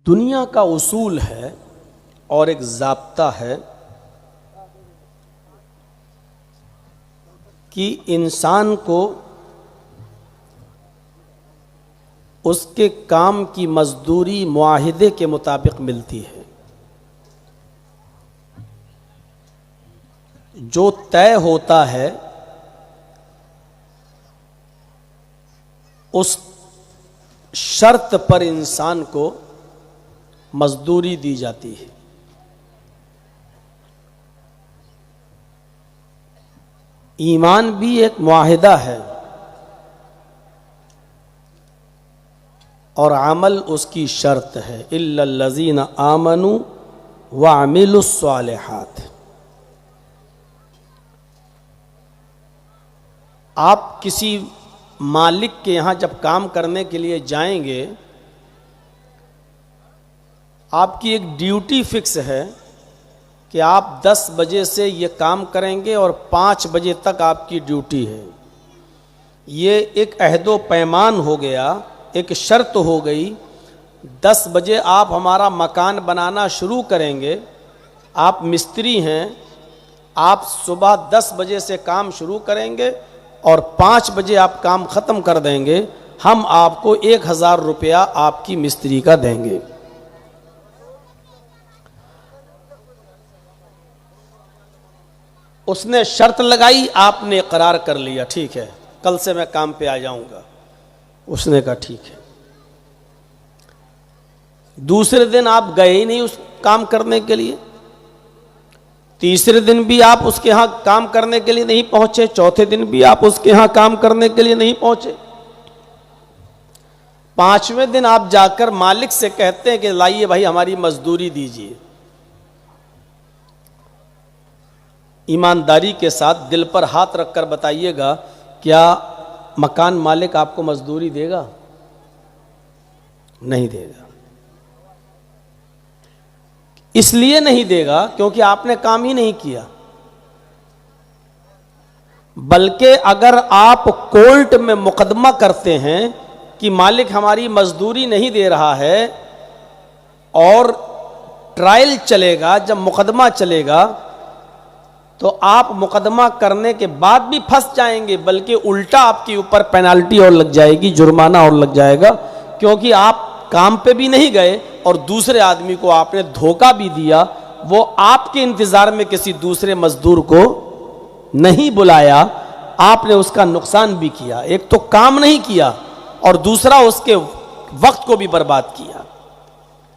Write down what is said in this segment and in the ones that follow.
दुनिया का उसूल है और एक ज़ाब्ता है कि इंसान को उसके काम की मजदूरी मुआहिदे के मुताबिक मिलती है। जो तय होता है उस शर्त पर इंसान को मजदूरी दी जाती है। ईमान भी एक मुआहिदा है और अमल उसकी शर्त है। इल्लल्लज़ीना आमनू व अमिलुस्सालिहात। आप किसी मालिक के यहाँ जब काम करने के लिए जाएंगे, आपकी एक ड्यूटी फिक्स है कि आप 10 बजे से ये काम करेंगे और 5 बजे तक आपकी ड्यूटी है। ये एक अहदो पैमान हो गया, एक शर्त हो गई। 10 बजे आप हमारा मकान बनाना शुरू करेंगे। आप मिस्त्री हैं, आप सुबह 10 बजे से काम शुरू करेंगे और 5 बजे आप काम ख़त्म कर देंगे। हम आपको 1000 रुपया आपकी मिस्त्री का देंगे। उसने शर्त लगाई, आपने इकरार कर लिया, ठीक है कल से मैं काम पे आ जाऊंगा। उसने कहा ठीक है। दूसरे दिन आप गए ही नहीं उस काम करने के लिए, तीसरे दिन भी आप उसके यहां काम करने के लिए नहीं पहुंचे, चौथे दिन भी आप उसके यहां काम करने के लिए नहीं पहुंचे। 5वें दिन आप जाकर मालिक से कहते हैं कि लाइए भाई हमारी मजदूरी दीजिए। ईमानदारी के साथ दिल पर हाथ रखकर बताइएगा, क्या मकान मालिक आपको मजदूरी देगा? नहीं देगा। इसलिए नहीं देगा क्योंकि आपने काम ही नहीं किया। बल्कि अगर आप कोर्ट में मुकदमा करते हैं कि मालिक हमारी मजदूरी नहीं दे रहा है और ट्रायल चलेगा, जब मुकदमा चलेगा तो आप मुकदमा करने के बाद भी फंस जाएंगे, बल्कि उल्टा आपके ऊपर पेनाल्टी और लग जाएगी, जुर्माना और लग जाएगा, क्योंकि आप काम पे भी नहीं गए और दूसरे आदमी को आपने धोखा भी दिया। वो आपके इंतजार में किसी दूसरे मजदूर को नहीं बुलाया, आपने उसका नुकसान भी किया। एक तो काम नहीं किया और दूसरा उसके वक्त को भी बर्बाद किया।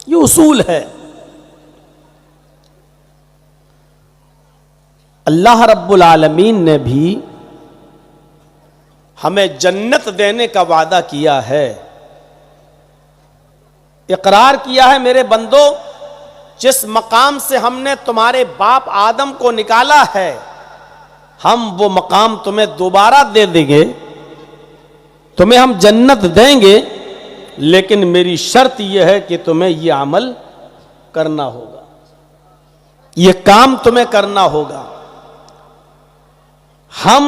ये उसूल है। अल्लाह रब्बुल आलमीन ने भी हमें जन्नत देने का वादा किया है। इकरार किया है, मेरे बंदो जिस मकाम से हमने तुम्हारे बाप आदम को निकाला है, हम वो मकाम तुम्हें दोबारा दे देंगे, तुम्हें हम जन्नत देंगे, लेकिन मेरी शर्त यह है कि तुम्हें यह अमल करना होगा, यह काम तुम्हें करना होगा। हम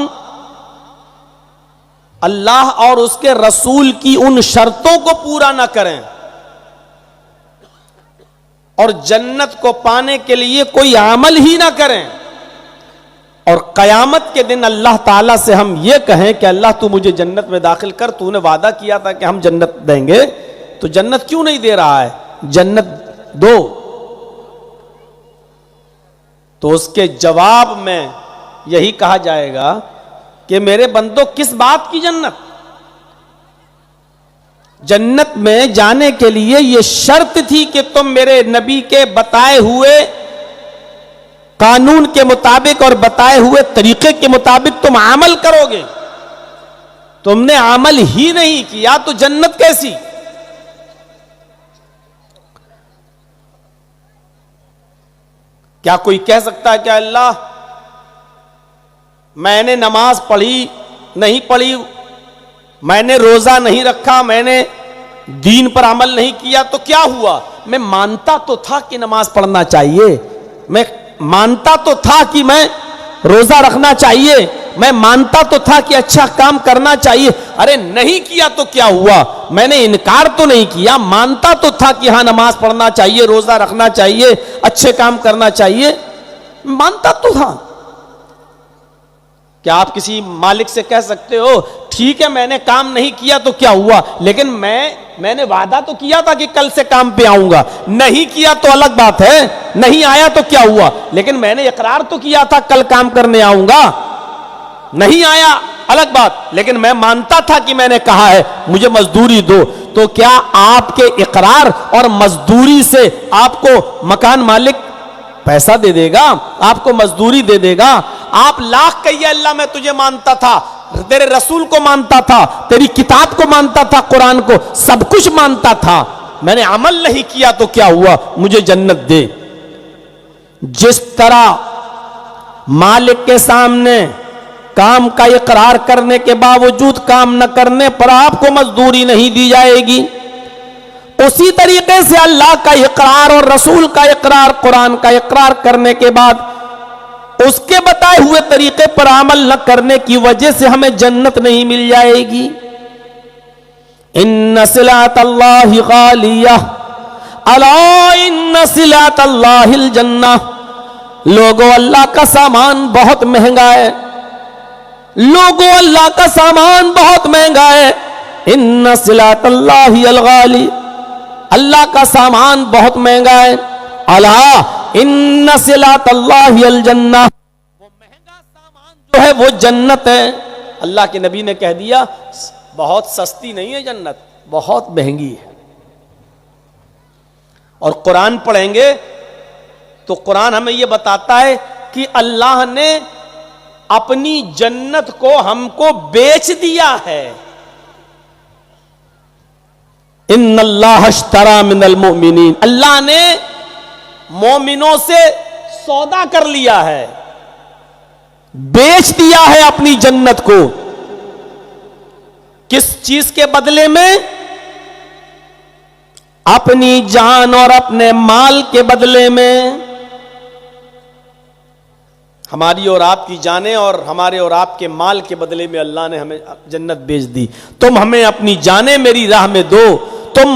अल्लाह और उसके रसूल की उन शर्तों को पूरा ना करें और जन्नत को पाने के लिए कोई अमल ही ना करें और क़यामत के दिन अल्लाह ताला से हम ये कहें कि अल्लाह तू मुझे जन्नत में दाखिल कर, तूने वादा किया था कि हम जन्नत देंगे, तो जन्नत क्यों नहीं दे रहा है? जन्नत दो। तो उसके जवाब में यही कहा जाएगा कि मेरे बंदो किस बात की जन्नत? जन्नत में जाने के लिए यह शर्त थी कि तुम मेरे नबी के बताए हुए कानून के मुताबिक और बताए हुए तरीके के मुताबिक तुम अमल करोगे। तुमने अमल ही नहीं किया तो जन्नत कैसी? क्या कोई कह सकता है कि अल्लाह मैंने नमाज पढ़ी नहीं पढ़ी, मैंने रोजा नहीं रखा, मैंने दीन पर अमल नहीं किया, तो क्या हुआ? मैं मानता तो था कि नमाज पढ़ना चाहिए, मैं मानता तो था कि मैं रोजा रखना चाहिए, मैं मानता तो था कि अच्छा काम करना चाहिए। अरे नहीं किया तो क्या हुआ, मैंने इनकार तो नहीं किया, मानता तो था कि हाँ नमाज पढ़ना चाहिए, रोजा रखना चाहिए, अच्छे काम करना चाहिए, मानता तो था। क्या आप किसी मालिक से कह सकते हो ठीक है मैंने काम नहीं किया तो क्या हुआ, लेकिन मैंने वादा तो किया था कि कल से काम पे आऊंगा, नहीं किया तो अलग बात है, नहीं आया तो क्या हुआ, लेकिन मैंने इकरार तो किया था कल काम करने आऊंगा, नहीं आया अलग बात, लेकिन मैं मानता था कि मैंने कहा है मुझे मजदूरी दो। तो क्या आपके इकरार और मजदूरी से आपको मकान मालिक पैसा दे देगा, आपको मजदूरी दे देगा? आप लाख कहिए अल्लाह मैं तुझे मानता था, तेरे रसूल को मानता था, तेरी किताब को मानता था, कुरान को, सब कुछ मानता था, मैंने अमल नहीं किया तो क्या हुआ, मुझे जन्नत दे। जिस तरह मालिक के सामने काम का इकरार करने के बावजूद काम न करने पर आपको मजदूरी नहीं दी जाएगी, उसी तरीके से अल्लाह का इकरार और रसूल का इकरार, कुरान का इकरार करने के बाद उसके बताए हुए तरीके पर अमल न करने की वजह से हमें जन्नत नहीं मिल जाएगी। इन्न सिलातल्लाहि गालिया अला इन्न सिलातल्लाहिल जन्नह। लोगों अल्लाह का सामान बहुत महंगा है, लोगों अल्लाह का सामान बहुत महंगा है। इन्न सिलातल्लाहिल गाली, अल्लाह का सामान बहुत महंगा है। अला इन्न सिलातल्लाहिल जन्नह, वो महंगा सामान जो है वो जन्नत है। अल्लाह के नबी ने कह दिया बहुत सस्ती नहीं है जन्नत, बहुत महंगी है। और कुरान पढ़ेंगे तो कुरान हमें यह बताता है कि अल्लाह ने अपनी जन्नत को हमको बेच दिया है। इन्नल्लाह अश्तरा मिनल मुमिनीन, अल्लाह ने मोमिनों से सौदा कर लिया है, बेच दिया है अपनी जन्नत को। किस चीज के बदले में? अपनी जान और अपने माल के बदले में। हमारी और आपकी जानें और हमारे और आपके माल के बदले में अल्लाह ने हमें जन्नत बेच दी। तुम हमें अपनी जानें मेरी राह में दो, तुम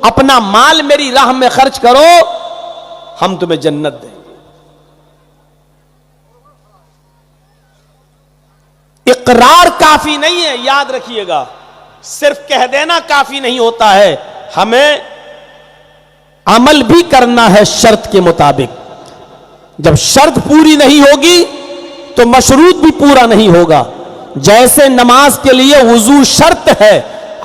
अपना माल मेरी राह में खर्च करो, हम तुम्हें जन्नत देंगे। इकरार काफी नहीं है, याद रखिएगा, सिर्फ कह देना काफी नहीं होता है, हमें अमल भी करना है शर्त के मुताबिक। जब शर्त पूरी नहीं होगी तो मशरूत भी पूरा नहीं होगा। जैसे नमाज के लिए वुजू शर्त है,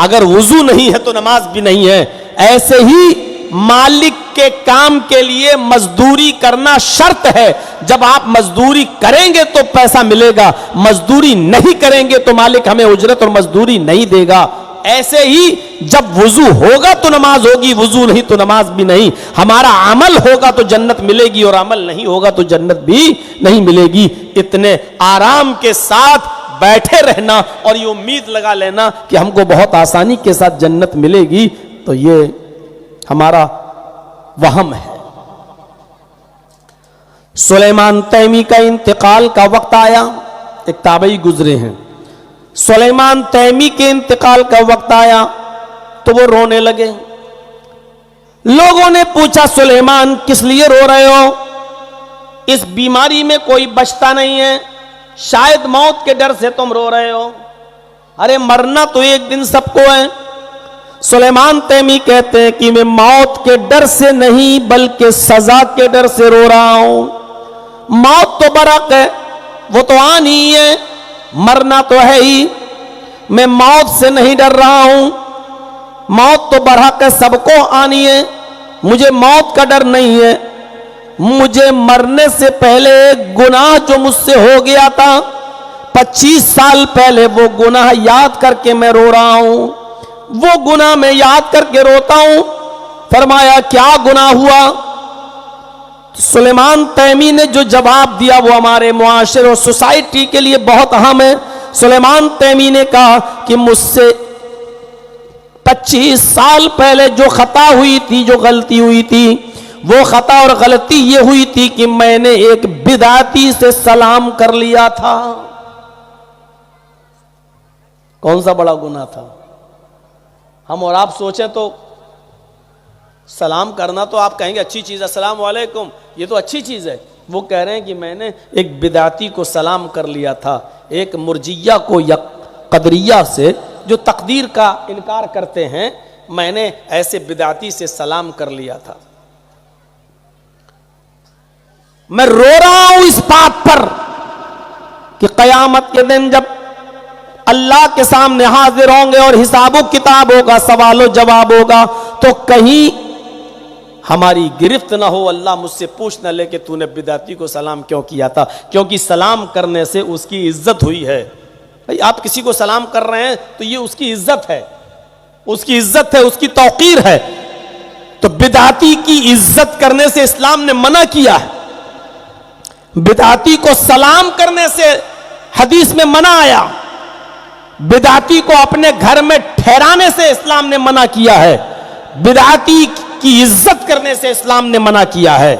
अगर वुजू नहीं है तो नमाज भी नहीं है, ऐसे ही मालिक के काम के लिए मजदूरी करना शर्त है। जब आप मजदूरी करेंगे तो पैसा मिलेगा, मजदूरी नहीं करेंगे तो मालिक हमें उजरत और मजदूरी नहीं देगा। ऐसे ही जब वुजू होगा तो नमाज होगी, वुजू नहीं तो नमाज भी नहीं। हमारा अमल होगा तो जन्नत मिलेगी और अमल नहीं होगा तो जन्नत भी नहीं मिलेगी। इतने आराम के साथ बैठे रहना और ये उम्मीद लगा लेना कि हमको बहुत आसानी के साथ जन्नत मिलेगी, तो ये हमारा वहम है। सुलेमान तैमी का इंतकाल का वक्त आया, एक ताबई गुजरे हैं, सुलेमान तैमी के इंतकाल का वक्त आया तो वो रोने लगे। लोगों ने पूछा सुलेमान किस लिए रो रहे हो? इस बीमारी में कोई बचता नहीं है, शायद मौत के डर से तुम रो रहे हो। अरे मरना तो एक दिन सबको है। सुलेमान तैमी कहते हैं कि मैं मौत के डर से नहीं बल्कि सजा के डर से रो रहा हूं। मौत तो बरक है, वो तो आनी ही है, मरना तो है ही, मैं मौत से नहीं डर रहा हूं। मौत तो बरहक है, सबको आनी है, मुझे मौत का डर नहीं है। मुझे मरने से पहले एक गुनाह जो मुझसे हो गया था 25 साल पहले, वो गुनाह याद करके मैं रो रहा हूं, वो गुनाह मैं याद करके रोता हूं। फरमाया क्या गुनाह हुआ? सुलेमान तैमी ने जो जवाब दिया वो हमारे मुआशरे और सोसाइटी के लिए बहुत अहम है। सुलेमान तैमी ने कहा कि मुझसे 25 साल पहले जो खता हुई थी, जो गलती हुई थी, वो खता और गलती ये हुई थी कि मैंने एक बिदाती से सलाम कर लिया था। कौन सा बड़ा गुनाह था? हम और आप सोचें तो सलाम करना तो आप कहेंगे अच्छी चीज़, अस्सलाम वालेकुम, ये तो अच्छी चीज़ है। वो कह रहे हैं कि मैंने एक बिदाती को सलाम कर लिया था, एक मुर्जिया को या कदरिया से जो तकदीर का इनकार करते हैं, मैंने ऐसे बिदाती से सलाम कर लिया था। मैं रो रहा हूं इस बात पर कि कयामत के दिन जब अल्लाह के सामने हाजिर होंगे और हिसाबो किताब होगा, सवालो जवाब होगा, तो कहीं हमारी गिरफ्त ना हो, अल्लाह मुझसे पूछ ना ले कि तूने बिदाती को सलाम क्यों किया था, क्योंकि सलाम करने से उसकी इज्जत हुई है। भाई आप किसी को सलाम कर रहे हैं तो ये उसकी इज्जत है, उसकी इज्जत है, उसकी तौकीर है। तो बिदाती की इज्जत करने से इस्लाम ने मना किया है। बिदाती को सलाम करने से हदीस में मना आया, बिदाती को अपने घर में ठहराने से इस्लाम ने मना किया है, बिदाती की इज्जत करने से इस्लाम ने मना किया है।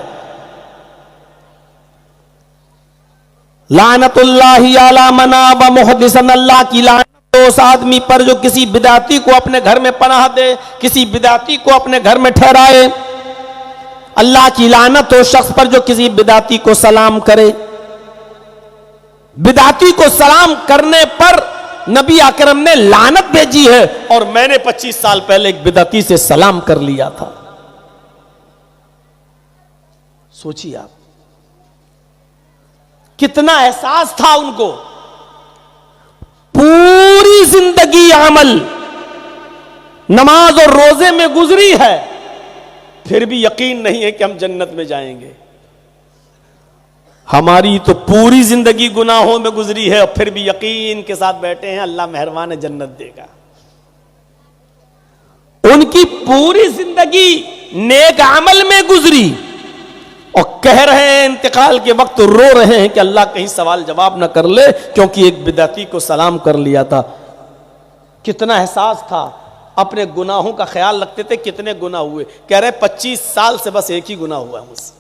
लानतुल्लाहि अला मन आबा मुहद्दिसन, अल्लाह की लानत उस आदमी पर जो किसी बिदाती को अपने घर में पनाह दे, किसी बिदाती को अपने घर में ठहराए। अल्लाह की लानत उस शख्स पर जो किसी बिदाती को सलाम करे। बिदाती को सलाम करने पर नबी अकरम ने लानत भेजी है, और मैंने 25 साल पहले एक बिदाती से सलाम कर लिया था। सोचिए आप, कितना एहसास था उनको। पूरी जिंदगी अमल नमाज और रोजे में गुजरी है, फिर भी यकीन नहीं है कि हम जन्नत में जाएंगे। हमारी तो पूरी जिंदगी गुनाहों में गुजरी है और फिर भी यकीन के साथ बैठे हैं अल्लाह मेहरबान है, जन्नत देगा। उनकी पूरी जिंदगी नेक अमल में गुजरी और कह रहे हैं इंतकाल के वक्त रो रहे हैं कि अल्लाह कहीं सवाल जवाब ना कर ले, क्योंकि एक बिदाती को सलाम कर लिया था। कितना एहसास था, अपने गुनाहों का ख्याल रखते थे। कितने गुनाह हुए? कह रहे 25 साल से बस एक ही गुनाह हुआ मुझसे।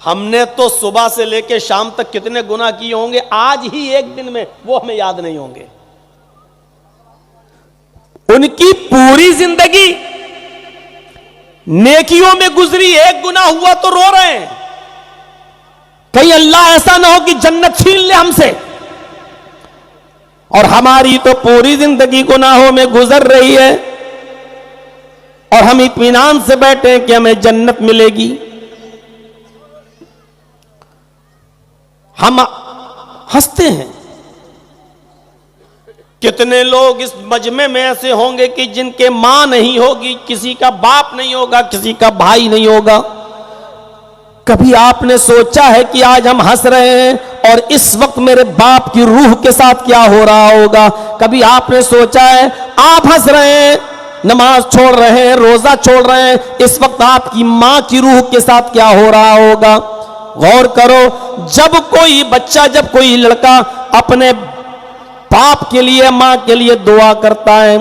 हमने तो सुबह से लेकर शाम तक कितने गुनाह किए होंगे, आज ही एक दिन में वो हमें याद नहीं होंगे। उनकी पूरी जिंदगी नेकियों में गुजरी, एक गुनाह हुआ तो रो रहे हैं। कहीं अल्लाह ऐसा ना हो कि जन्नत छीन ले हमसे। और हमारी तो पूरी जिंदगी गुनाहों में गुजर रही है और हम इत्मीनान से बैठे हैं कि हमें जन्नत मिलेगी। हम हंसते हैं। कितने लोग इस मजमे में ऐसे होंगे कि जिनके मां नहीं होगी, किसी का बाप नहीं होगा, किसी का भाई नहीं होगा। कभी आपने सोचा है कि आज हम हंस रहे हैं और इस वक्त मेरे बाप की रूह के साथ क्या हो रहा होगा? कभी आपने सोचा है आप हंस रहे हैं, नमाज छोड़ रहे हैं, रोजा छोड़ रहे हैं, इस वक्त आपकी मां की रूह के साथ क्या हो रहा होगा? गौर करो, जब कोई बच्चा, जब कोई लड़का अपने बाप के लिए, मां के लिए दुआ करता है,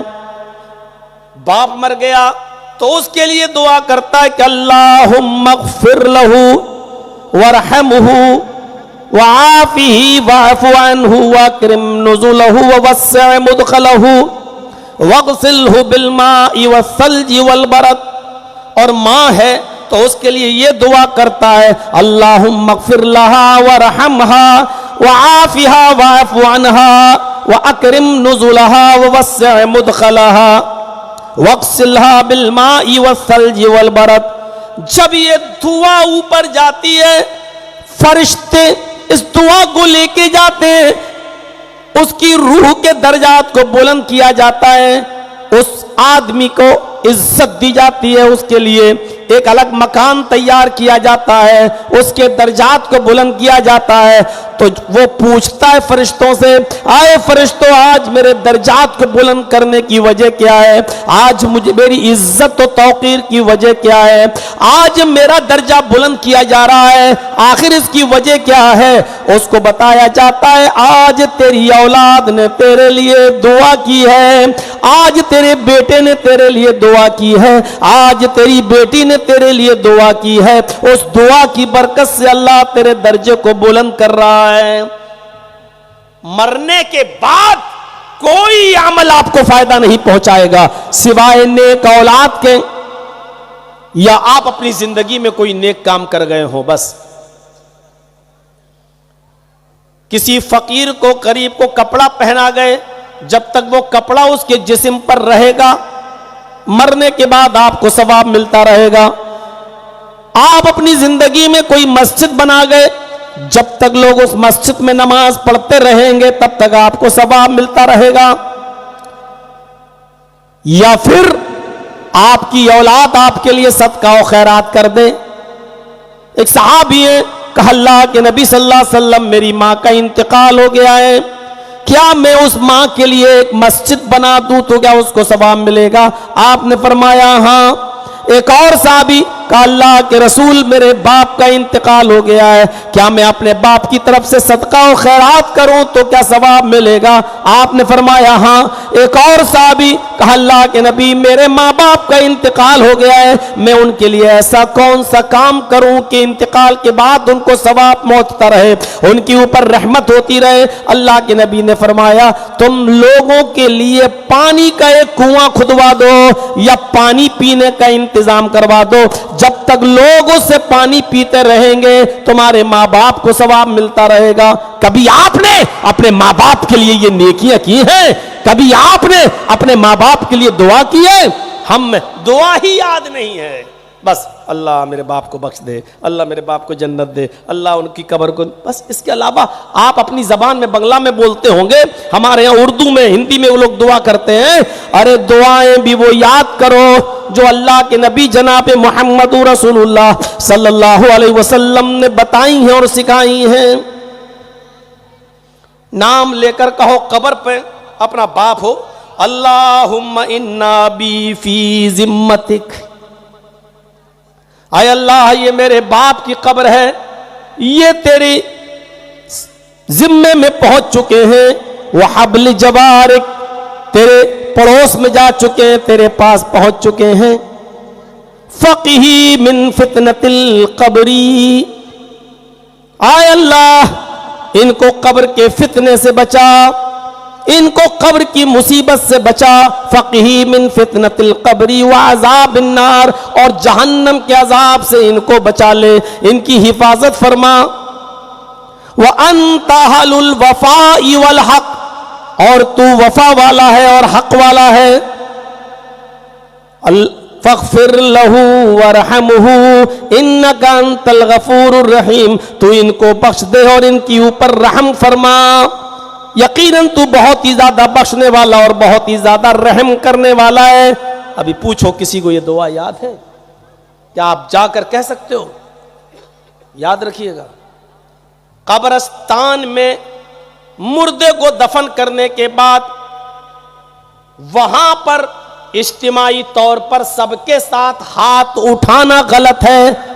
बाप मर गया तो उसके लिए दुआ करता है कि अल्लाहुम्मा ग़फ़िर लहू वरहमहू वआफ़िही वअफ़ु अन्हु वअक्रिम नुज़ुलहू ववस्सिअ मुदख़लहू वग़सिलहू बिलमाइ वस्सल्जि वलबरद। और मां है तो उसके लिए ये दुआ करता है अल्लाहुम्मा ग़फ़िर लहा वरहमहा वआफ़िहा वअफ़ु अन्हा वअक्रिम नुज़ुलहा ववस्सिअ मुदख़लहा वक़्सिलहा बिलमाइ वस्सल्जि वलबरद। जब ये दुआ ऊपर जाती है, फरिश्ते इस दुआ को लेके जाते हैं, उसकी रूह के दर्जात को बुलंद किया जाता है, उस आदमी को इज्जत दी जाती है, उसके लिए एक अलग मकान तैयार किया जाता है, उसके दर्जात को बुलंद किया जाता है। तो वो पूछता है फरिश्तों से, आए फरिश्तों, आज मेरे दर्जात को बुलंद करने की वजह क्या है? आज मुझे मेरी इज्जत और तौकीर की वजह क्या है? आज मेरा दर्जा बुलंद किया जा रहा है, आखिर इसकी वजह क्या है? उसको बताया जाता है आज तेरी औलाद ने तेरे लिए दुआ की है, आज तेरे बेटे ने तेरे लिए दुआ की है, आज तेरी बेटी ने तेरे लिए दुआ की है। उस दुआ की बरकत से अल्लाह तेरे दर्जे को बुलंद कर रहा है। मरने के बाद कोई अमल आपको फायदा नहीं पहुंचाएगा सिवाय नेक औलाद के, या आप अपनी जिंदगी में कोई नेक काम कर गए हो। बस किसी फकीर को, गरीब को कपड़ा पहना गए, जब तक वो कपड़ा उसके जिस्म पर रहेगा, मरने के बाद आपको सवाब मिलता रहेगा। आप अपनी जिंदगी में कोई मस्जिद बना गए, जब तक लोग उस मस्जिद में नमाज पढ़ते रहेंगे तब तक आपको सवाब मिलता रहेगा। या फिर आपकी औलाद आपके लिए सदका और खैरात कर दे। एक सहाबी है, कहा अल्लाह के नबी सल्लल्लाहु अलैहि वसल्लम मेरी मां का इंतकाल हो गया है, क्या मैं उस मां के लिए एक मस्जिद बना दूं तो क्या उसको सवाब मिलेगा? आपने फरमाया हाँ। एक और साहबी का अल्लाह के रसूल मेरे बाप का इंतकाल हो गया है, क्या मैं अपने बाप की तरफ से सदका और खैरात करूं तो क्या सवाब मिलेगा? आपने फरमाया हाँ। एक और साहबी कहा अल्लाह के नबी मेरे माँ बाप का इंतकाल हो गया है, मैं उनके लिए ऐसा कौन सा काम करूं कि इंतकाल के बाद उनको सवाब पहुंचता रहे, उनके ऊपर रहमत होती रहे? अल्लाह के नबी ने फरमाया तुम लोगों के लिए पानी का एक कुआं खुदवा दो या पानी पीने का इंतजाम करवा दो। जब तक लोग उससे पानी पीते रहेंगे तुम्हारे माँ बाप को सवाब मिलता रहेगा। कभी आपने अपने माँ बाप के लिए ये नेकियां की हैं? कभी आपने अपने माँ बाप के लिए दुआ की है? हम दुआ ही याद नहीं है। बस अल्लाह मेरे बाप को बख्श दे, अल्लाह मेरे बाप को जन्नत दे, अल्लाह उनकी कब्र को, बस इसके अलावा आप अपनी जबान में बंगला में बोलते होंगे, हमारे यहाँ उर्दू में, हिंदी में वो लोग दुआ करते हैं। अरे दुआएं भी वो याद करो जो अल्लाह के नबी जनाब मोहम्मद रसूलुल्लाह सल्लल्लाहु अलैहि वसल्लम ने बताई हैं और सिखाई हैं। नाम लेकर कहो कब्र पे अपना बाप हो, अल्लाहुम्मा इन्ना बी फी जिम्मतिक, आय अल्लाह ये मेरे बाप की कब्र है, ये तेरी जिम्मे में पहुंच चुके हैं। वह हब्ल जवारिक, तेरे पड़ोस में जा चुके हैं, तेरे पास पहुंच चुके हैं। फक़ही मिन फितनतिल कब्री, आय अल्लाह इनको कब्र के फितने से बचा, इनको कब्र की मुसीबत से बचा। फ़क़ही मिन फितनतिल कब्री व अज़ाबिन नार, और जहन्नम के अजाब से इनको बचा ले, इनकी हिफाजत फरमा। व अंत अहलुल वफ़ाई वल हक़, और तू वफा वाला है और हक वाला है। फ़ग़फ़िर लहू वरहमहू इन्नका अंतल गफ़ूरुर रहीम, तू इनको बख्श दे और इनके ऊपर रहम फरमा, यकीनन तू बहुत ही ज्यादा बख्शने वाला और बहुत ही ज्यादा रहम करने वाला है। अभी पूछो किसी को ये दुआ याद है क्या? आप जाकर कह सकते हो? याद रखिएगा, कब्रिस्तान में मुर्दे को दफन करने के बाद वहां पर इज्तिमाई तौर पर सबके साथ हाथ उठाना गलत है।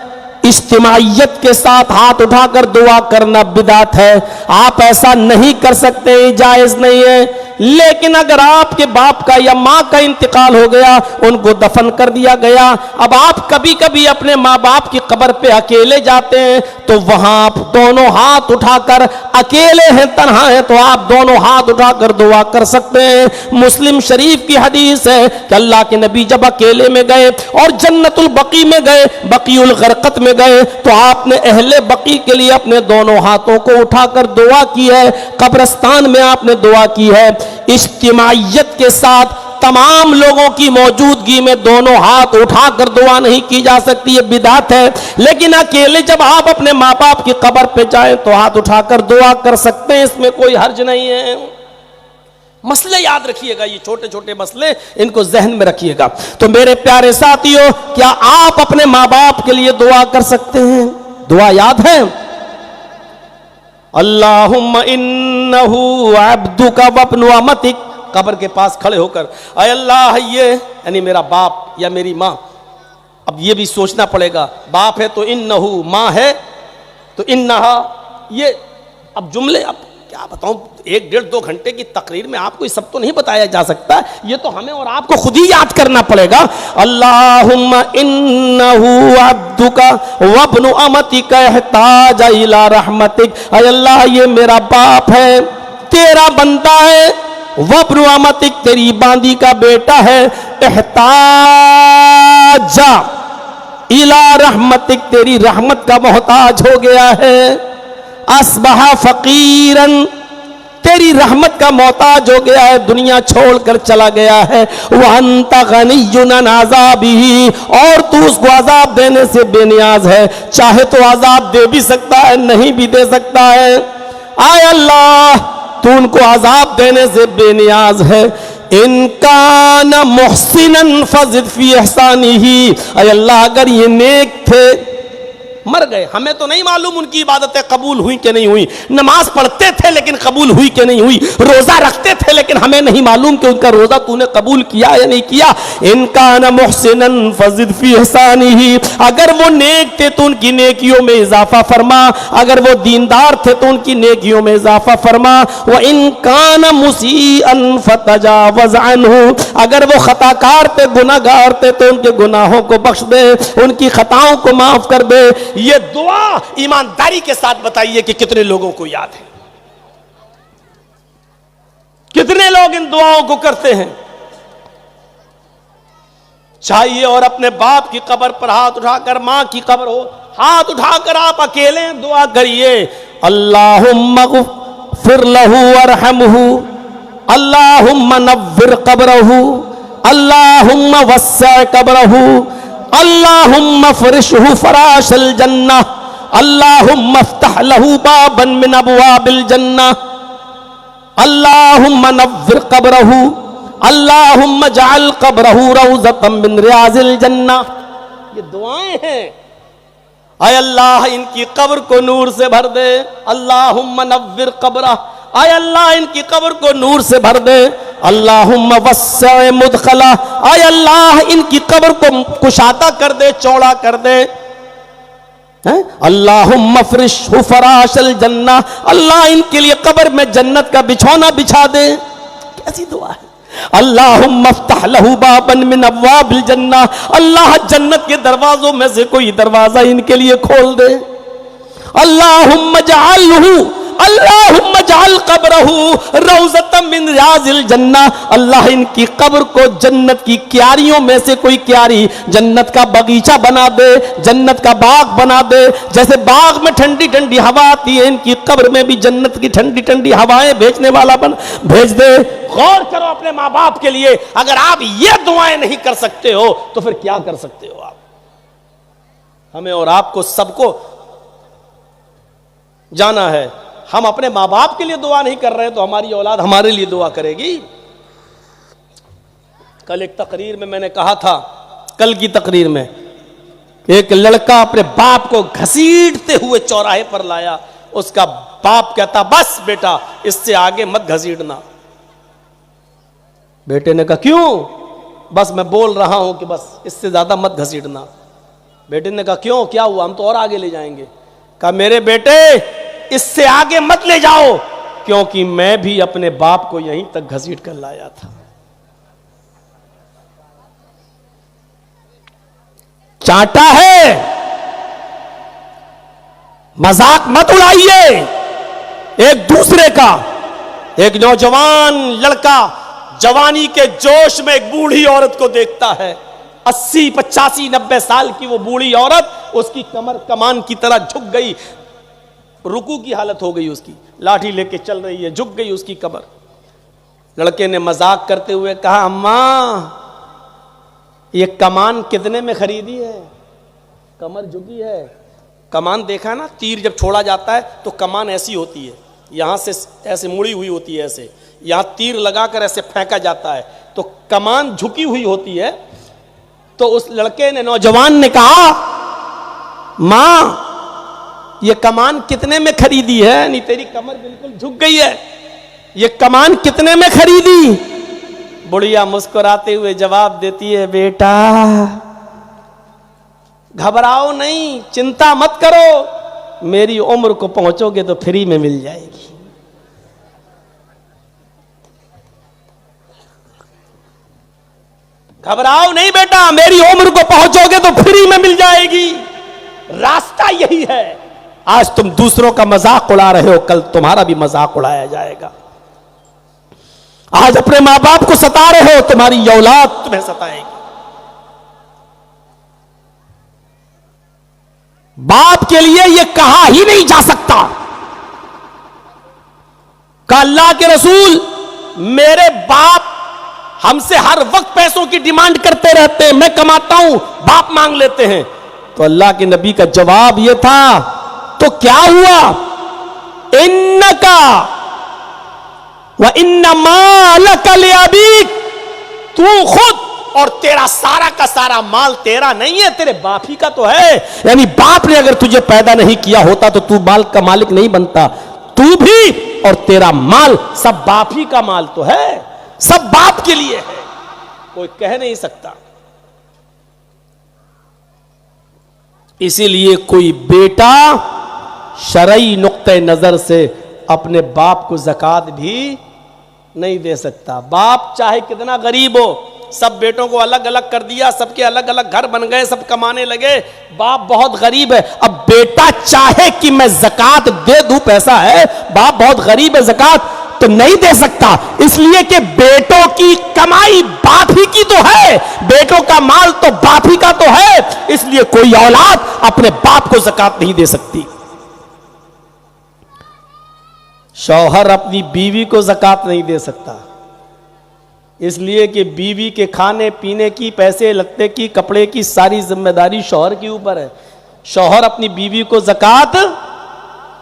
इज्तिमाइयत के साथ हाथ उठाकर दुआ करना बिदात है। आप ऐसा नहीं कर सकते, जायज नहीं है। लेकिन अगर आपके बाप का या माँ का इंतकाल हो गया, उनको दफन कर दिया गया, अब आप कभी कभी अपने माँ बाप की कब्र पे अकेले जाते हैं, तो वहां आप दोनों हाथ उठाकर, अकेले हैं, तन्हा हैं, तो आप दोनों हाथ उठाकर दुआ कर सकते हैं। मुस्लिम शरीफ की हदीस है कि अल्लाह के नबी जब अकेले में गए और जन्नतुल बकी में गए, बकीउल गरकत में गए, तो आपने अहले बकी के लिए अपने दोनों हाथों को उठाकर दुआ की है। कब्रिस्तान में आपने दुआ की है। इज्तिमाइयत के साथ तमाम लोगों की मौजूदगी में दोनों हाथ उठाकर दुआ नहीं की जा सकती, ये बिदात है। लेकिन अकेले जब आप अपने माँ बाप की कब्र पे जाएं तो हाथ उठाकर दुआ कर सकते हैं, इसमें कोई हर्ज नहीं है। मसले याद रखिएगा, ये छोटे छोटे मसले, इनको जहन में रखिएगा। तो मेरे प्यारे साथियों, क्या आप अपने माँ बाप के लिए दुआ कर सकते हैं? दुआ याद है? अल्लाहुम्मा इन्नहु अब्दुका वब्नु अमतिक, कब्र के पास खड़े होकर, अय अल्लाह ये यानी मेरा बाप या मेरी माँ, अब ये भी सोचना पड़ेगा, बाप है तो इन्नहु, माँ है तो इन्नहा, ये अब जुमले, अब क्या बताऊं, 1-1.5-2 घंटे की तकरीर में आपको ये सब तो नहीं बताया जा सकता, ये तो हमें और आपको खुद ही याद करना पड़ेगा। अल्लाहुम्मा इन्नहु अब्दुका वब्नु अमतिका इहताज इला रहमतिक, अय अल्लाह ये मेरा बाप है, तेरा बंदा है, वब्नु अमतिक तेरी बांदी का बेटा है, इहताजा इला रहमतिक तेरी रहमत का मोहताज हो गया है, अस्बहा फकीरन तेरी रहमत का मोहताज हो गया है, दुनिया छोड़कर चला गया है, वह अंता गनियुन अन अज़ाबिही और तू उसको अजाब देने से बेनियाज है, चाहे तो अजाब दे भी सकता है, नहीं भी दे सकता है। आय अल्लाह तू उनको अजाब देने से बेनियाज है। इनकान मुहसिनन फज़िद फी इहसानिही, अय अल्लाह अगर ये नेक थे, मर गए, हमें तो नहीं मालूम उनकी इबादतें कबूल हुई कि नहीं हुई, नमाज पढ़ते थे लेकिन कबूल हुई कि नहीं हुई, रोजा रखते थे लेकिन हमें नहीं मालूम कि उनका रोजा तूने कबूल किया या नहीं किया। इनकान मुहसिनन फज़िद फी इहसानिही, अगर वो नेक थे तो उनकी नेकियों में इजाफा फरमा, अगर वो दीनदार थे तो उनकी नेकियों में इजाफा फरमा। व इनकान मुसीअन फतजावज़ अन्हु, अगर वो खताकार थे, गुनाहगार थे तो उनके गुनाहों को बख्श दे, उनकी खताओं को माफ कर दे। ये दुआ ईमानदारी के साथ बताइए कि कितने लोगों को याद है, कितने लोग इन दुआओं को करते हैं। चाहिए और अपने बाप की कब्र पर हाथ उठाकर, मां की कब्र हो, हाथ उठाकर आप अकेले दुआ करिए, अल्लाहुम्मा ग़फ़िर लहू वरहमहू, अल्लाहुम्मा नव्विर क़ब्रहू, अल्लाहुम्मा वस्सिअ क़ब्रहू, अल्लाहुम्मा फ़रिशहू फ़राशल जन्नह, अल्लाहुम्मा इफ़्तह लहू बाबन मिन अबवाबिल जन्नह, अल्लाहुम्मा नव्विर क़ब्रहू, अल्लाहुम्मा जअल क़ब्रहू रौज़तम मिन रियाज़िल जन्नह। ये दुआएं हैं। आय अल्लाह इनकी कब्र को नूर से भर दे, अल्लाहुम्मा नव्विर क़ब्रह, आय अल्लाह इनकी कब्र को नूर से भर दे, अल्लाहुम्मा वस्सिअ मुदखला, आय अल्लाह इनकी कब्र को कुशादा कर दे, चौड़ा कर दे, अल्लाहुम्मा फ़रिशहू फ़राशल जन्नह, अल्लाह इनके लिए कब्र में जन्नत का बिछौना बिछा दे। कैसी दुआ है। अल्लाहुम्मा इफ़्तह लहू बाबन मिन अबवाबिल जन्नह, अल्लाह जन्नत के दरवाजों में से कोई दरवाजा इनके लिए खोल दे। अल्लाहुम्मा जअलहू, अल्लाहुम्मा जअल क़ब्रहू रौज़तम मिन रियाज़िल जन्नह, अल्लाह इनकी कब्र को जन्नत की क्यारियों में से कोई क्यारी, जन्नत का बगीचा बना दे, जन्नत का बाग बना दे। जैसे बाग में ठंडी ठंडी हवा आती है, इनकी कब्र में भी जन्नत की ठंडी ठंडी हवाएं भेजने वाला भेज दे। गौर करो अपने माँ बाप के लिए, अगर आप ये दुआएं नहीं कर सकते हो तो फिर क्या कर सकते हो आप। हमें और आपको सबको जाना है, हम अपने माँ बाप के लिए दुआ नहीं कर रहे तो हमारी औलाद हमारे लिए दुआ करेगी। कल एक तकरीर में मैंने कहा था, कल की तकरीर में एक लड़का अपने बाप को घसीटते हुए चौराहे पर लाया, उसका बाप कहता बस बेटा इससे आगे मत घसीटना। बेटे ने कहा क्यों? बस मैं बोल रहा हूं कि बस इससे ज्यादा मत घसीटना। बेटे ने कहा क्यों, क्या हुआ, हम तो और आगे ले जाएंगे। कहा मेरे बेटे इससे आगे मत ले जाओ, क्योंकि मैं भी अपने बाप को यहीं तक घसीट कर लाया था। चाटा है, मजाक मत उड़ाइए एक दूसरे का। एक नौजवान लड़का जवानी के जोश में एक बूढ़ी औरत को देखता है, 80, 85, 90 साल की वो बूढ़ी औरत, उसकी कमर कमान की तरह झुक गई, रुकू की हालत हो गई, उसकी लाठी लेके चल रही है, झुक गई उसकी कमर। लड़के ने मजाक करते हुए कहा अम्मा ये कमान कितने में खरीदी है? कमर झुकी है। कमान देखा ना, तीर जब छोड़ा जाता है तो कमान ऐसी होती है, यहां से ऐसे मुड़ी हुई होती है, ऐसे यहां तीर लगाकर ऐसे फेंका जाता है, तो कमान झुकी हुई होती है। तो उस लड़के ने, नौजवान ने कहा मां ये कमान कितने में खरीदी है? नहीं तेरी कमर बिल्कुल झुक गई है, ये कमान कितने में खरीदी? बुढ़िया मुस्कुराते हुए जवाब देती है बेटा घबराओ नहीं, चिंता मत करो, मेरी उम्र को पहुंचोगे तो फ्री में मिल जाएगी। घबराओ नहीं बेटा, मेरी उम्र को पहुंचोगे तो फ्री में मिल जाएगी। रास्ता यही है। आज तुम दूसरों का मजाक उड़ा रहे हो, कल तुम्हारा भी मजाक उड़ाया जाएगा। आज अपने मां बाप को सता रहे हो, तुम्हारी औलाद तुम्हें सताएगी। बाप के लिए यह कहा ही नहीं जा सकता कि अल्लाह के रसूल, मेरे बाप हमसे हर वक्त पैसों की डिमांड करते रहते हैं, मैं कमाता हूं, बाप मांग लेते हैं। तो अल्लाह के नबी का जवाब यह था, तो क्या हुआ, इन्नका व इन्ना मालका लिअबीक, तू खुद और तेरा सारा का सारा माल तेरा नहीं है, तेरे बाप ही का तो है। यानी बाप ने अगर तुझे पैदा नहीं किया होता तो तू माल का मालिक नहीं बनता। तू भी और तेरा माल सब बाप ही का माल तो है, सब बाप के लिए है, कोई कह नहीं सकता। इसीलिए कोई बेटा शरई नुक्ते नजर से अपने बाप को ज़कात भी नहीं दे सकता। बाप चाहे कितना गरीब हो, सब बेटों को अलग अलग कर दिया, सबके अलग अलग घर बन गए, सब कमाने लगे, बाप बहुत गरीब है। अब बेटा चाहे कि मैं ज़कात दे दूं, पैसा है, बाप बहुत गरीब है, ज़कात तो नहीं दे सकता, इसलिए कि बेटों की कमाई बाप ही की तो है, बेटों का माल तो बाप ही का तो है। इसलिए कोई औलाद अपने बाप को ज़कात नहीं दे सकती। शौहर अपनी बीवी को ज़कात नहीं दे सकता, इसलिए कि बीवी के खाने पीने की, पैसे लत्ते की, कपड़े की सारी जिम्मेदारी शौहर के ऊपर है। शौहर अपनी बीवी को ज़कात